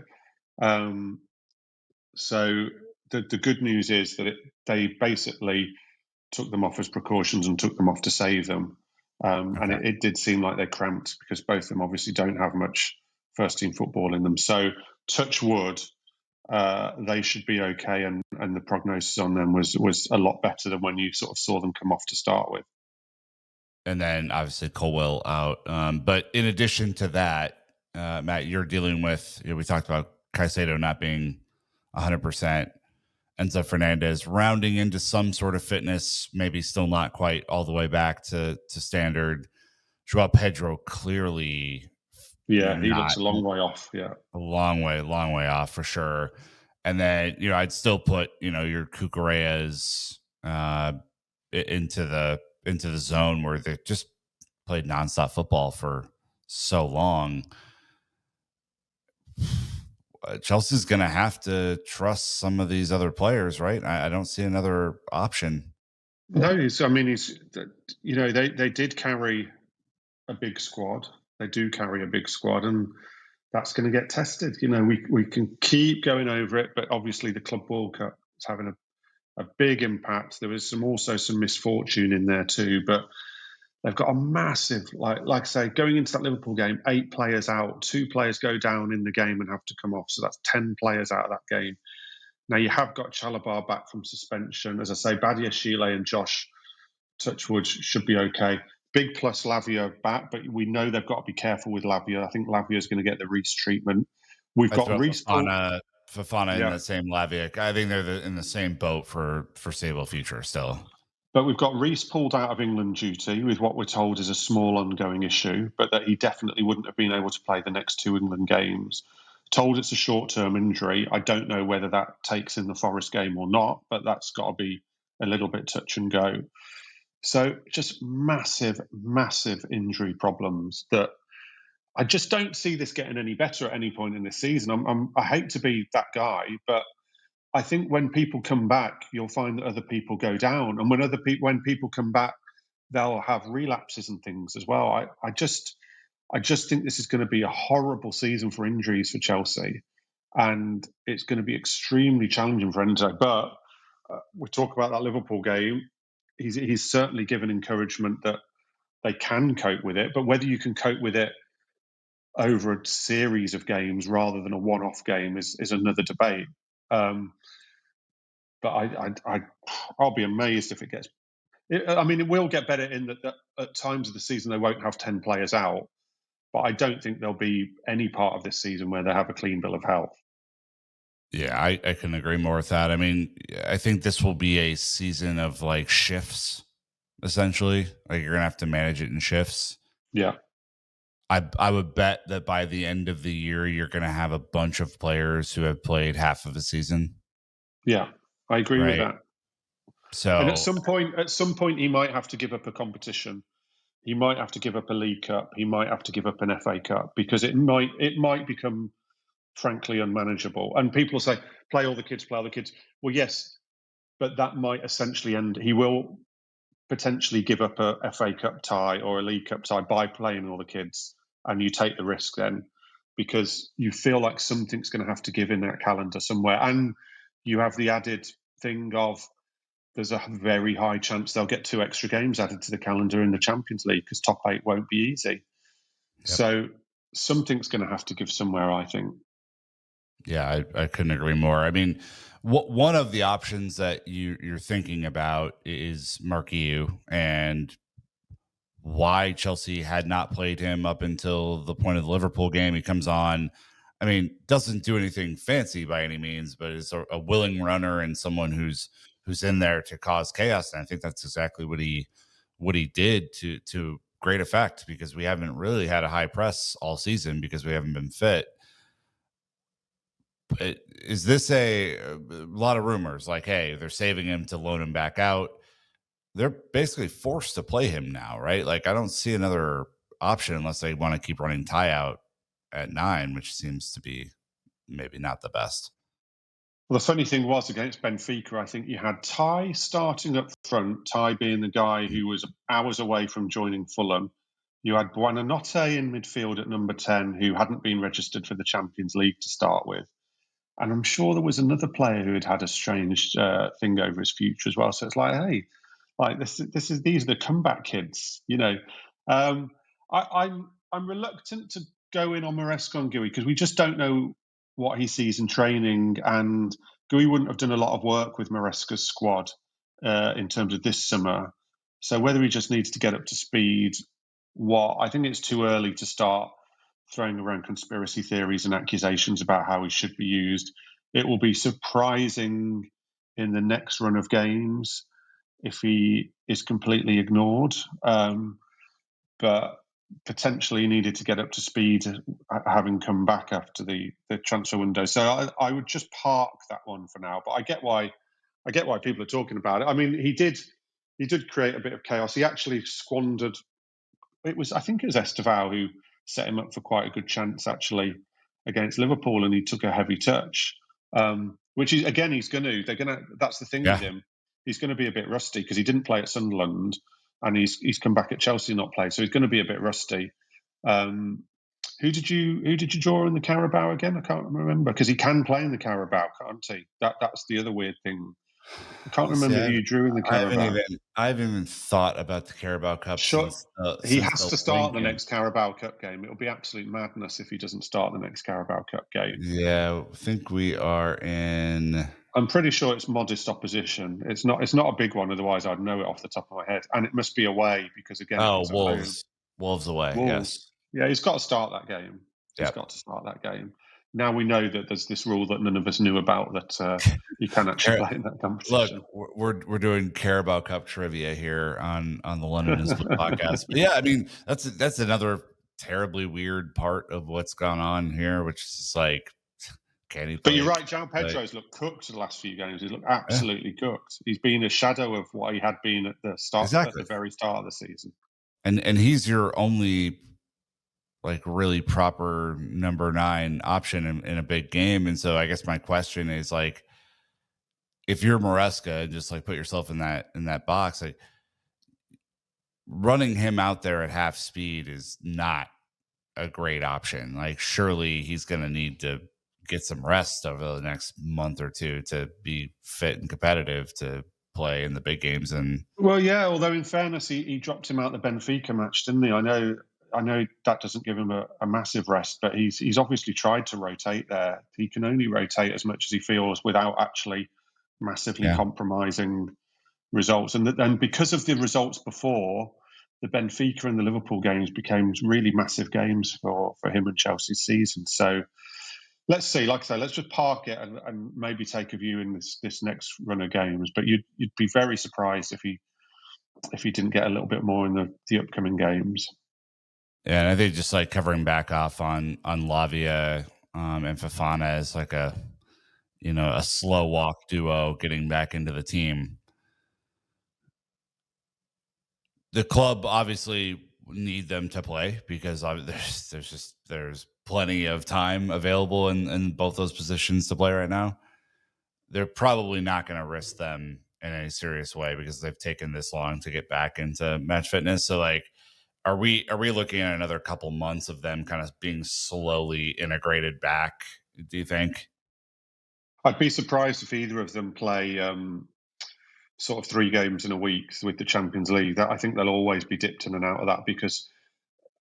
So the good news is that they basically took them off as precautions and took them off to save them. And it did seem like they cramped because both of them obviously don't have much first team football in them. So touch wood, they should be okay. And the prognosis on them was a lot better than when you sort of saw them come off to start with. And then obviously Colwell out. But in addition to that, Matt, you're dealing with, we talked about Caicedo not being 100%. Enzo Fernandez rounding into some sort of fitness, maybe still not quite all the way back to standard. Joao Pedro clearly Yeah, he looks not a long way off. Yeah. a long way off for sure. And then, I'd still put, your Cucureas into the zone where they just played nonstop football for so long. Chelsea's going to have to trust some of these other players, right? I don't see another option. No, they did carry a big squad. They do carry a big squad, and that's going to get tested. We can keep going over it, but obviously the Club World Cup is having a big impact. There was also some misfortune in there too, but they've got a massive, like I say, going into that Liverpool game, 8 players out, 2 players go down in the game and have to come off. So that's 10 players out of that game. Now you have got Chalobah back from suspension. As I say, Badia, Chile and Josh Touchwood should be okay. Big plus Lavia back, but we know they've got to be careful with Lavia. I think Lavia is going to get the Reece treatment. We've I got throw Reece Fofana in yeah, the same Lavic. I think they're in the same boat for foreseeable future still. but we've got Reece pulled out of England duty with what we're told is a small ongoing issue, but that he definitely wouldn't have been able to play the next 2 England games. Told it's a short-term injury. I don't know whether that takes in the Forest game or not, but that's got to be a little bit touch and go. So just massive, massive injury problems that I just don't see this getting any better at any point in this season. I hate to be that guy, but I think when people come back, you'll find that other people go down, and when people come back, they'll have relapses and things as well. I just think this is going to be a horrible season for injuries for Chelsea, and it's going to be extremely challenging for Enzo. But we talk about that Liverpool game. He's certainly given encouragement that they can cope with it, but whether you can cope with it over a series of games rather than a one-off game is another debate. But I'll be amazed if it gets. It will get better in that at times of the season they won't have 10 players out, but I don't think there'll be any part of this season where they have a clean bill of health. Yeah, I can agree more with that. I mean, I think this will be a season of like shifts, essentially. Like you're gonna have to manage it in shifts. Yeah, I would bet that by the end of the year, you're gonna have a bunch of players who have played half of a season, yeah, I agree with right? that. And So at some point, he might have to give up a competition. He might have to give up a League Cup. He might have to give up an FA Cup because it might become frankly unmanageable. And people will say, play all the kids, play all the kids. Well, yes, but that might essentially end. He will potentially give up a FA Cup tie or a League Cup tie by playing all the kids, and you take the risk then because you feel like something's going to have to give in that calendar somewhere. And you have the added thing of there's a very high chance they'll get 2 extra games added to the calendar in the Champions League because top 8 won't be easy. yep. So something's going to have to give somewhere, I think. Yeah, I couldn't agree more. I mean, one of the options that you're thinking about is Marquinhos, and why Chelsea had not played him up until the point of the Liverpool game. He comes on. I mean, doesn't do anything fancy by any means, but is a willing runner and someone who's in there to cause chaos. And I think that's exactly what he did to great effect because we haven't really had a high press all season because we haven't been fit. Is this a lot of rumors like, hey, they're saving him to loan him back out? They're basically forced to play him now, right? Like, I don't see another option unless they want to keep running Ty out at 9, which seems to be maybe not the best. Well, the funny thing was against Benfica, I think you had Ty starting up front, Ty being the guy who was hours away from joining Fulham. You had Buonanotte in midfield at number 10, who hadn't been registered for the Champions League to start with. And I'm sure there was another player who had a strange thing over his future as well. So it's like, hey, like these are the comeback kids, you know. I'm reluctant to go in on Maresca and Gui because we just don't know what he sees in training, and Gui wouldn't have done a lot of work with Maresca's squad in terms of this summer. So whether he just needs to get up to speed, I think it's too early to start throwing around conspiracy theories and accusations about how he should be used. It will be surprising in the next run of games if he is completely ignored. But potentially needed to get up to speed having come back after the transfer window. So I would just park that one for now. But I get why people are talking about it. I mean, he did create a bit of chaos. He actually squandered. I think it was Estev&atilde who set him up for quite a good chance actually against Liverpool, and he took a heavy touch. Which is, again, that's the thing with him. He's going to be a bit rusty because he didn't play at Sunderland, and he's come back at Chelsea not played, so he's going to be a bit rusty. Who did you draw in the Carabao again? I can't remember, because he can play in the Carabao, can't he? That's the other weird thing. I can't remember who you drew in the Carabao. I haven't even thought about the Carabao Cup since he has the to start the game. next Carabao Cup game. It'll be absolute madness if he doesn't start the next Carabao Cup game. Yeah, I think we are in. I'm pretty sure it's modest opposition. It's not a big one, otherwise I'd know it off the top of my head. And it must be away because, again, Wolves away. Wolves. Yes. Yeah, he's got to start that game. He's got to start that game. Now we know that there's this rule that none of us knew about, that you can actually play in that competition. Look, we're doing Carabao Cup trivia here on the London is Split podcast. But yeah, I mean, that's another terribly weird part of what's gone on here, which is just like, can he play? But you're right, João Pedro's looked cooked the last few games. He's looked absolutely cooked. He's been a shadow of what he had been at the start, at the very start of the season. And he's your only like really proper number 9 option in a big game. And so I guess my question is, like, if you're Maresca, just like put yourself in that box, like running him out there at half speed is not a great option. Like, surely he's going to need to get some rest over the next month or two to be fit and competitive to play in the big games. And well, yeah, although in fairness, he dropped him out the Benfica match, didn't he? I know that doesn't give him a massive rest, but he's obviously tried to rotate there. He can only rotate as much as he feels without actually massively compromising results. And because of the results before, the Benfica and the Liverpool games became really massive games for him and Chelsea's season. So let's see. Like I say, let's just park it and maybe take a view in this next run of games. But you'd be very surprised if he didn't get a little bit more in the upcoming games. Yeah, and I think just like covering back off on Lavia and Fofana as like a slow walk duo getting back into the team. The club obviously need them to play because there's plenty of time available in both those positions to play right now. They're probably not going to risk them in any serious way because they've taken this long to get back into match fitness. So, like, are we looking at another couple months of them kind of being slowly integrated back, do you think? I'd be surprised if either of them play sort of 3 games in a week with the Champions League. I think they'll always be dipped in and out of that because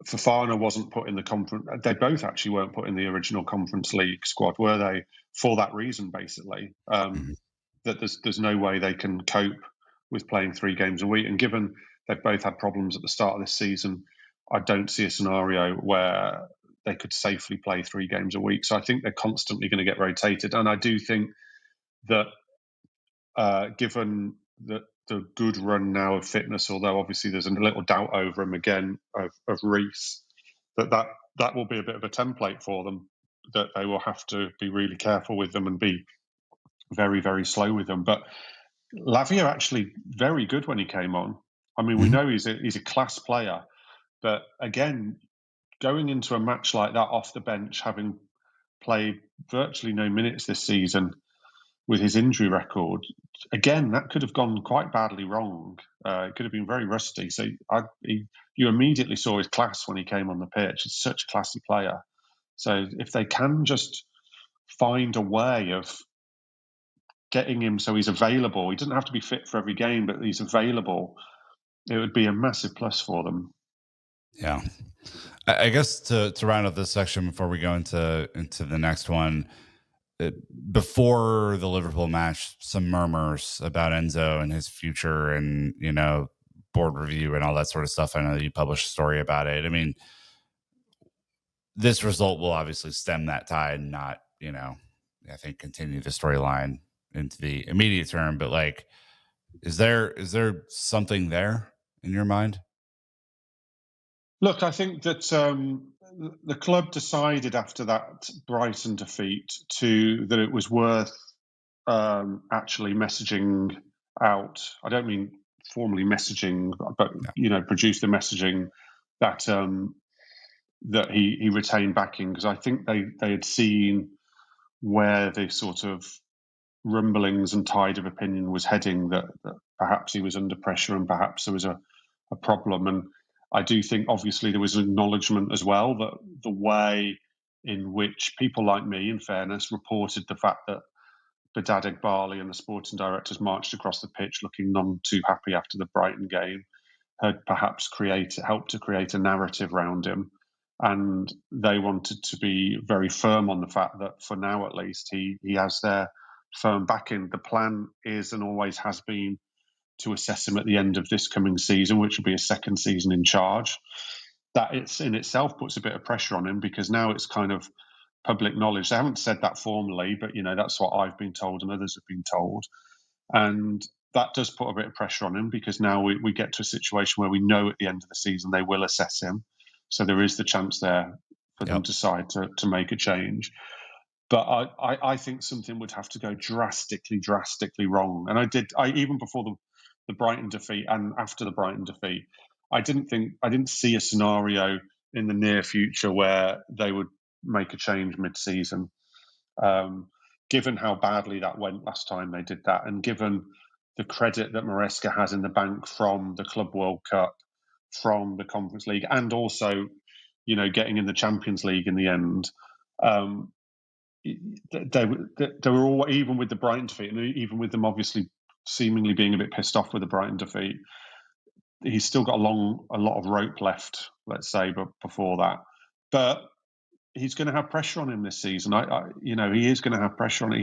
Fofana wasn't put in the conference. They both actually weren't put in the original Conference League squad, were they? For that reason, basically, that there's no way they can cope with playing 3 games a week. And given they've both had problems at the start of this season, I don't see a scenario where they could safely play 3 games a week. So I think they're constantly going to get rotated. And I do think that given the good run now of fitness, although obviously there's a little doubt over him again of Reece, that will be a bit of a template for them, that they will have to be really careful with them and be very, very slow with them. But Lavia actually very good when he came on. I mean, we know he's a class player, but again, going into a match like that off the bench, having played virtually no minutes this season with his injury record, again, that could have gone quite badly wrong. It could have been very rusty. So you immediately saw his class when he came on the pitch. He's such a classy player. So if they can just find a way of getting him so he's available, he doesn't have to be fit for every game, but he's available, it would be a massive plus for them. Yeah. I guess to round up this section before we go into the next one, before the Liverpool match, some murmurs about Enzo and his future and, board review and all that sort of stuff. I know that you published a story about it. I mean, this result will obviously stem that tide and not, I think continue the storyline into the immediate term. But like, is there something there in your mind? Look, I think that the club decided after that Brighton defeat that it was worth actually messaging out. I don't mean formally messaging, but produce the messaging that that he retained backing, because I think they had seen where the sort of rumblings and tide of opinion was heading, that perhaps he was under pressure and perhaps there was a problem. And I do think, obviously, there was an acknowledgement as well that the way in which people like me, in fairness, reported the fact that Bedad Eghbali and the sporting directors marched across the pitch looking none too happy after the Brighton game had perhaps helped to create a narrative around him. And they wanted to be very firm on the fact that, for now at least, he has their firm backing. The plan is, and always has been, to assess him at the end of this coming season, which will be a second season in charge. That it's in itself puts a bit of pressure on him, because now it's kind of public knowledge. They haven't said that formally, but that's what I've been told and others have been told. And that does put a bit of pressure on him, because now we get to a situation where we know at the end of the season they will assess him. So there is the chance there for them to decide to make a change. But I think something would have to go drastically wrong. And I even before the Brighton defeat and after the Brighton defeat, I didn't see a scenario in the near future where they would make a change mid-season. Given how badly that went last time they did that, and given the credit that Maresca has in the bank from the Club World Cup, from the Conference League, and also, getting in the Champions League in the end, they were all, even with the Brighton defeat, and even with them obviously seemingly being a bit pissed off with the Brighton defeat, he's still got a lot of rope left, let's say, but before that. But he's going to have pressure on him this season. He is going to have pressure on it.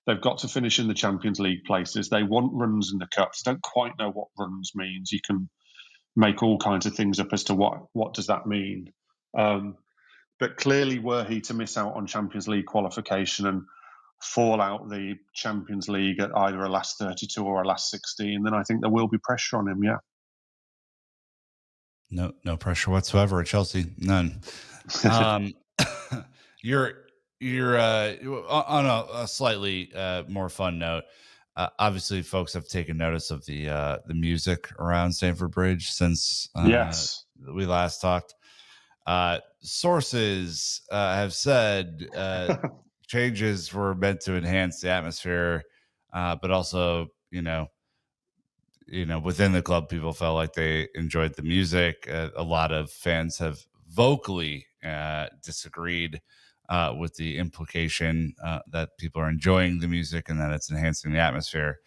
They've got to finish in the Champions League places. They want runs in the cups. Don't quite know what runs means. You can make all kinds of things up as to what does that mean. But clearly, were he to miss out on Champions League qualification and fall out the Champions League at either a last 32 or a last 16, then I think there will be pressure on him. Yeah. No pressure whatsoever at Chelsea. None. You're on a slightly more fun note. Obviously, folks have taken notice of the music around Stamford Bridge since Yes. we last talked. Sources have said changes were meant to enhance the atmosphere, but also, within the club, people felt like they enjoyed the music. A lot of fans have vocally disagreed with the implication that people are enjoying the music and that it's enhancing the atmosphere.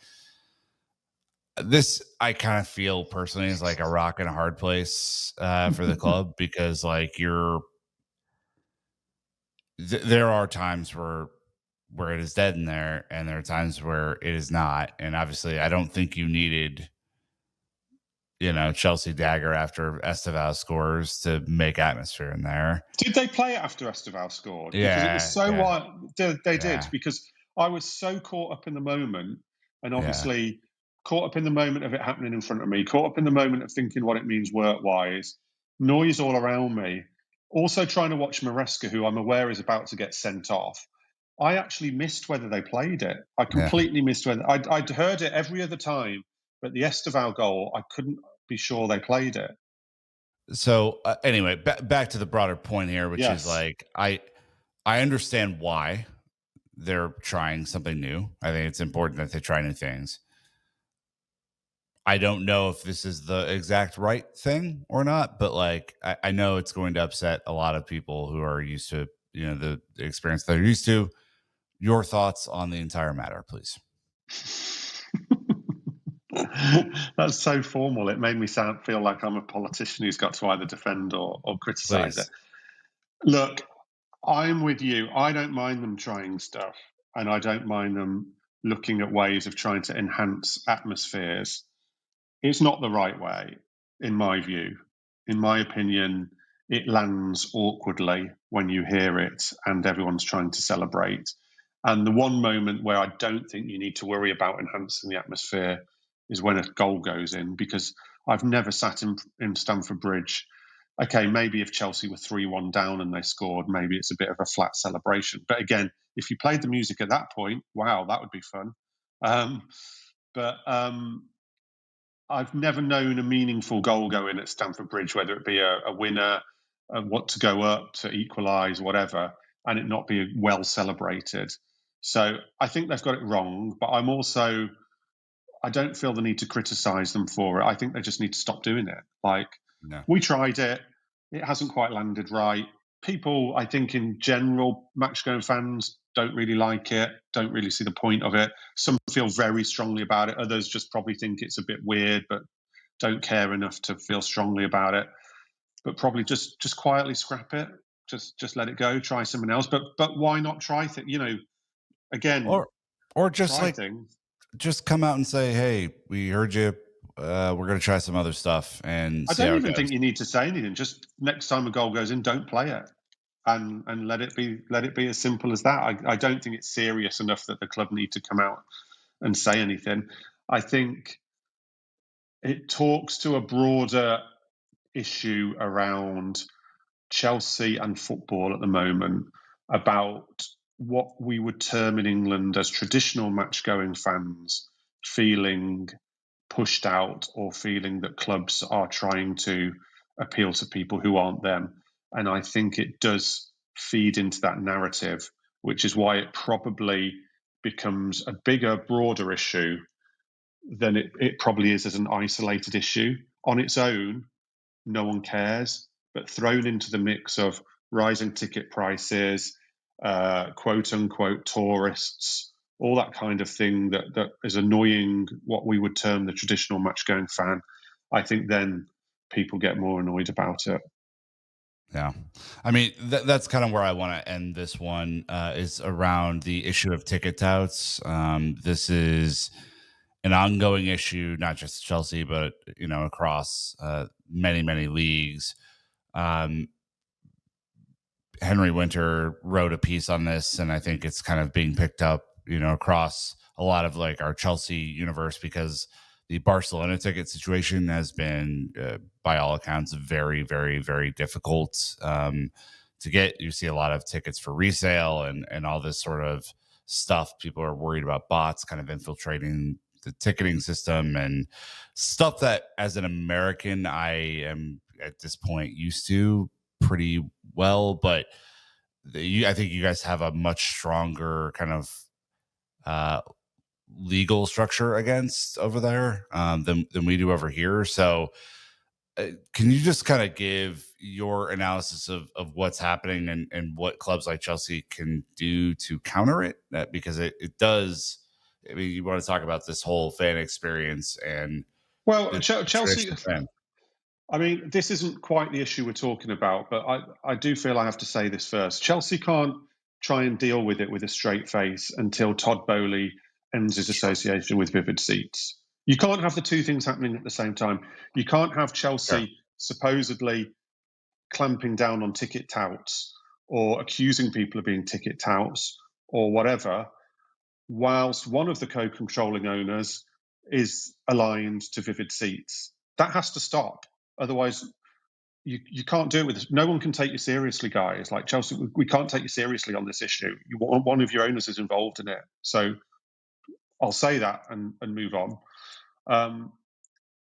This, I kind of feel personally, is like a rock and a hard place for the club, because like there are times where it is dead in there, and there are times where it is not. And obviously, I don't think you needed Chelsea dagger after Estev&atilde scores to make atmosphere in there. Did they play it after Estev&atilde scored? Yeah, because it was so wild. They did, Yeah. because I was so caught up in the moment, and obviously caught up in the moment of it happening in front of me, caught up in the moment of thinking what it means work-wise, noise all around me, also trying to watch Maresca, who I'm aware is about to get sent off. I actually missed whether they played it. I completely missed whether I'd heard it every other time, but the Estev&atilde goal, I couldn't be sure they played it. So anyway, back to the broader point here, which is Yes. like I understand why they're trying something new. I think it's important that they try new things. I don't know if this is the exact right thing or not, but like I know it's going to upset a lot of people who are used to the experience they're used to. Your thoughts on the entire matter, please. That's so formal. It made me feel like I'm a politician who's got to either defend or criticize it. Look, I'm with you. I don't mind them trying stuff, and I don't mind them looking at ways of trying to enhance atmospheres. It's not the right way, in my view. In my opinion, it lands awkwardly when you hear it and everyone's trying to celebrate. And the one moment where I don't think you need to worry about enhancing the atmosphere is when a goal goes in, because I've never sat in Stamford Bridge. Okay, maybe if Chelsea were 3-1 down and they scored, maybe it's a bit of a flat celebration. But again, if you played the music at that point, wow, that would be fun. But I've never known a meaningful goal go in at Stamford Bridge, whether it be a winner, want to go up to equalise, whatever, and it not be well celebrated. So I think they've got it wrong, but I don't feel the need to criticise them for it. I think they just need to stop doing it. Like, No. we tried it, it hasn't quite landed right. People, I think, in general, match-going fans don't really like it, don't really see the point of it. Some feel very strongly about it. Others just probably think it's a bit weird, but don't care enough to feel strongly about it. But probably just quietly scrap it. Just let it go. Try something else. But why not try things? Again, Or just try like things. just come out and say, "Hey, we heard you. We're gonna try some other stuff and I see don't how it even goes." think you need to say anything. Just next time a goal goes in, don't play it, and let it be as simple as that. I don't think it's serious enough that the club need to come out and say anything. I think it talks to a broader issue around Chelsea and football at the moment about what we would term in England as traditional match-going fans feeling pushed out or feeling that clubs are trying to appeal to people who aren't them. And I think it does feed into that narrative, which is why it probably becomes a bigger, broader issue than it probably is as an isolated issue. On its own, no one cares, but thrown into the mix of rising ticket prices, quote unquote tourists, all that kind of thing that is annoying what we would term the traditional match going fan, I think then people get more annoyed about it. Yeah. I mean, that's kind of where I want to end this one, is around the issue of ticket touts. This is an ongoing issue, not just Chelsea, but, across many, many leagues. Um, Henry Winter wrote a piece on this, and I think it's kind of being picked up, across a lot of like our Chelsea universe, because the Barcelona ticket situation has been, by all accounts, very, very, very difficult to get. You see a lot of tickets for resale and all this sort of stuff. People are worried about bots kind of infiltrating the ticketing system and stuff that, as an American, I am at this point used to pretty well, but I think you guys have a much stronger kind of uh, legal structure against over there, than we do over here. So, can you just kind of give your analysis of what's happening and what clubs like Chelsea can do to counter it? Because it does. I mean, you want to talk about this whole fan experience and Well, the Chelsea, traditional fan. I mean, this isn't quite the issue we're talking about, but I do feel I have to say this first. Chelsea can't try and deal with it with a straight face until Todd Bowley ends his Sure. association with Vivid Seats. You can't have the two things happening at the same time. You can't have Sure. Chelsea supposedly clamping down on ticket touts or accusing people of being ticket touts or whatever, whilst one of the co-controlling owners is aligned to Vivid Seats. That has to stop. Otherwise, you can't do it with this. No one can take you seriously, guys. Like Chelsea, we can't take you seriously on this issue. One of your owners is involved in it. So I'll say that and move on.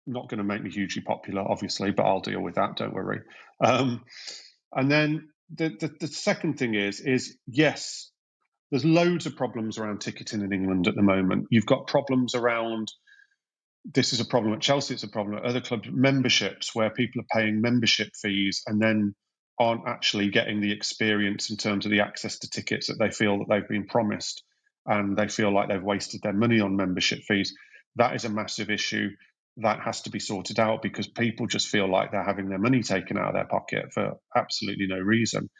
Not going to make me hugely popular, obviously, but I'll deal with that. Don't worry. And then the second thing is yes, there's loads of problems around ticketing in England at the moment. You've got problems around, this is a problem at Chelsea, it's a problem at other clubs, memberships, where people are paying membership fees and then aren't actually getting the experience in terms of the access to tickets that they feel that they've been promised, and they feel like they've wasted their money on membership fees. That is a massive issue that has to be sorted out, because people just feel like they're having their money taken out of their pocket for absolutely no reason.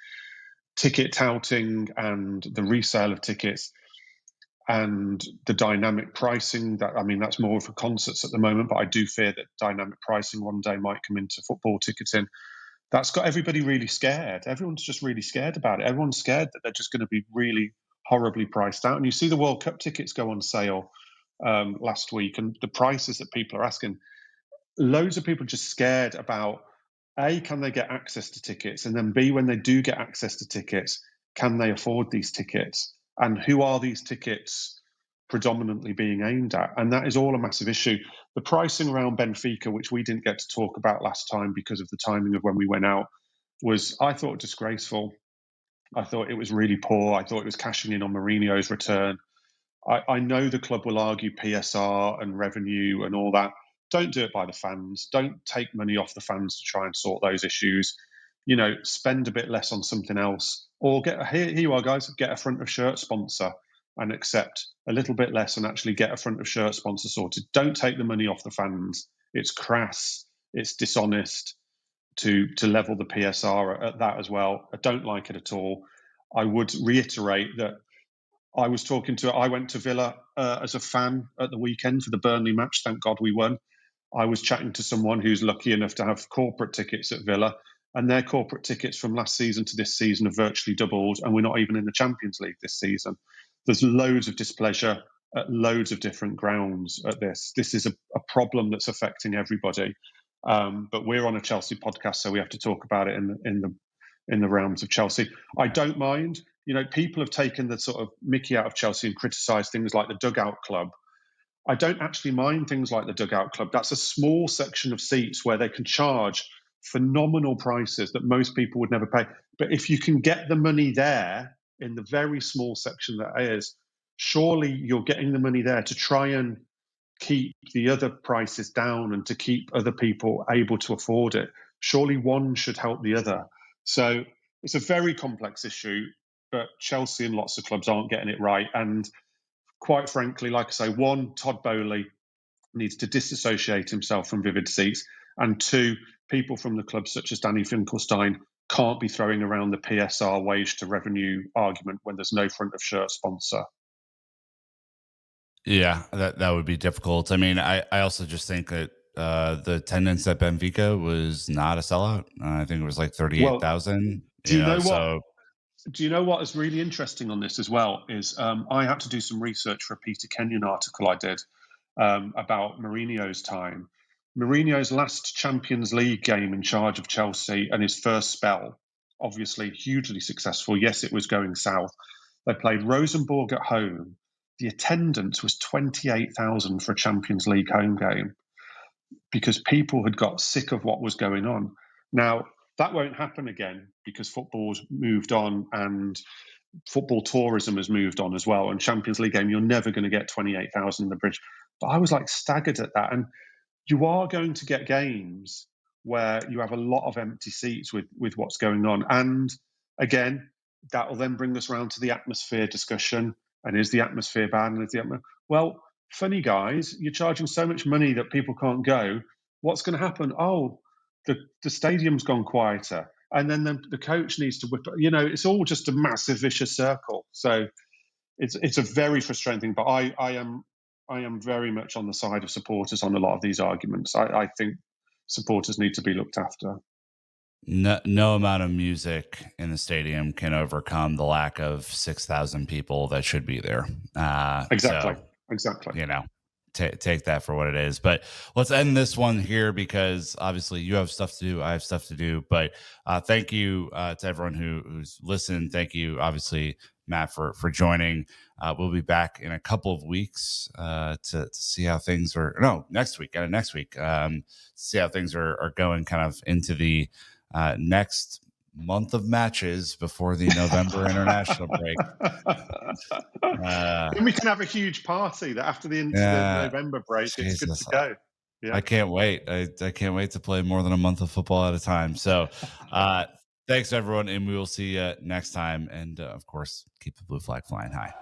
Ticket touting and the resale of tickets and the dynamic pricing, that, I mean, that's more for concerts at the moment, but I do fear that dynamic pricing one day might come into football ticketing. That's got everybody really scared. Everyone's just really scared about it. Everyone's scared that they're just going to be really horribly priced out. And you see the World Cup tickets go on sale last week, and the prices that people are asking, loads of people are just scared about, A, can they get access to tickets? And then B, when they do get access to tickets, can they afford these tickets? And who are these tickets predominantly being aimed at? And that is all a massive issue. The pricing around Benfica, which we didn't get to talk about last time because of the timing of when we went out, was, I thought, disgraceful. I thought it was really poor. I thought it was cashing in on Mourinho's return. I know the club will argue PSR and revenue and all that. Don't do it by the fans. Don't take money off the fans to try and sort those issues. Spend a bit less on something else, or here you are, guys. Get a front of shirt sponsor and accept a little bit less and actually get a front of shirt sponsor sorted. Don't take the money off the fans. It's crass. It's dishonest to level the PSR at that as well. I don't like it at all. I would reiterate that I went to Villa as a fan at the weekend for the Burnley match. Thank God we won. I was chatting to someone who's lucky enough to have corporate tickets at Villa, and their corporate tickets from last season to this season have virtually doubled, and we're not even in the Champions League this season. There's loads of displeasure at loads of different grounds at this. This is a problem that's affecting everybody. But we're on a Chelsea podcast, so we have to talk about it in the realms of Chelsea. I don't mind. People have taken the sort of mickey out of Chelsea and criticised things like the Dugout Club. I don't actually mind things like the Dugout Club. That's a small section of seats where they can charge phenomenal prices that most people would never pay. But if you can get the money there in the very small section that is, surely you're getting the money there to try and keep the other prices down and to keep other people able to afford it. Surely one should help the other. So it's a very complex issue, but Chelsea and lots of clubs aren't getting it right. And quite frankly, like I say, one, Todd Bowley needs to disassociate himself from Vivid Seats. And two, people from the club such as Danny Finkelstein can't be throwing around the PSR wage to revenue argument when there's no front of shirt sponsor. Yeah, that would be difficult. I mean, I also just think that the attendance at Benfica was not a sellout. I think it was like 38,000. Do you know what? Do you know what is really interesting on this as well is I had to do some research for a Peter Kenyon article I did about Mourinho's time. Mourinho's last Champions League game in charge of Chelsea and his first spell, obviously hugely successful. Yes, it was going south. They played Rosenborg at home. The attendance was 28,000 for a Champions League home game because people had got sick of what was going on. Now, that won't happen again because football's moved on and football tourism has moved on as well. And Champions League game, you're never going to get 28,000 in the bridge. But I was like staggered at that. And you are going to get games where you have a lot of empty seats with what's going on. And again, that will then bring us around to the atmosphere discussion. And is the atmosphere bad? And is the atmosphere... Well, funny guys, you're charging so much money that people can't go. What's going to happen? Oh, the stadium's gone quieter. And then the coach needs to whip it. It's all just a massive vicious circle. So it's a very frustrating thing. But I am very much on the side of supporters on a lot of these arguments. I think supporters need to be looked after. No amount of music in the stadium can overcome the lack of 6,000 people that should be there. Exactly. Take that for what it is. But let's end this one here because obviously you have stuff to do. I have stuff to do. But thank you to everyone who's listened. Thank you, obviously, Matt, for joining. We'll be back in a couple of weeks to see how things are. No, next week. See how things are going kind of into the next month of matches before the November international break. Then we can have a huge party that after the November break, it's good to go. Yeah. I can't wait. I can't wait to play more than a month of football at a time. So thanks, everyone, and we will see you next time. And, of course, keep the blue flag flying high.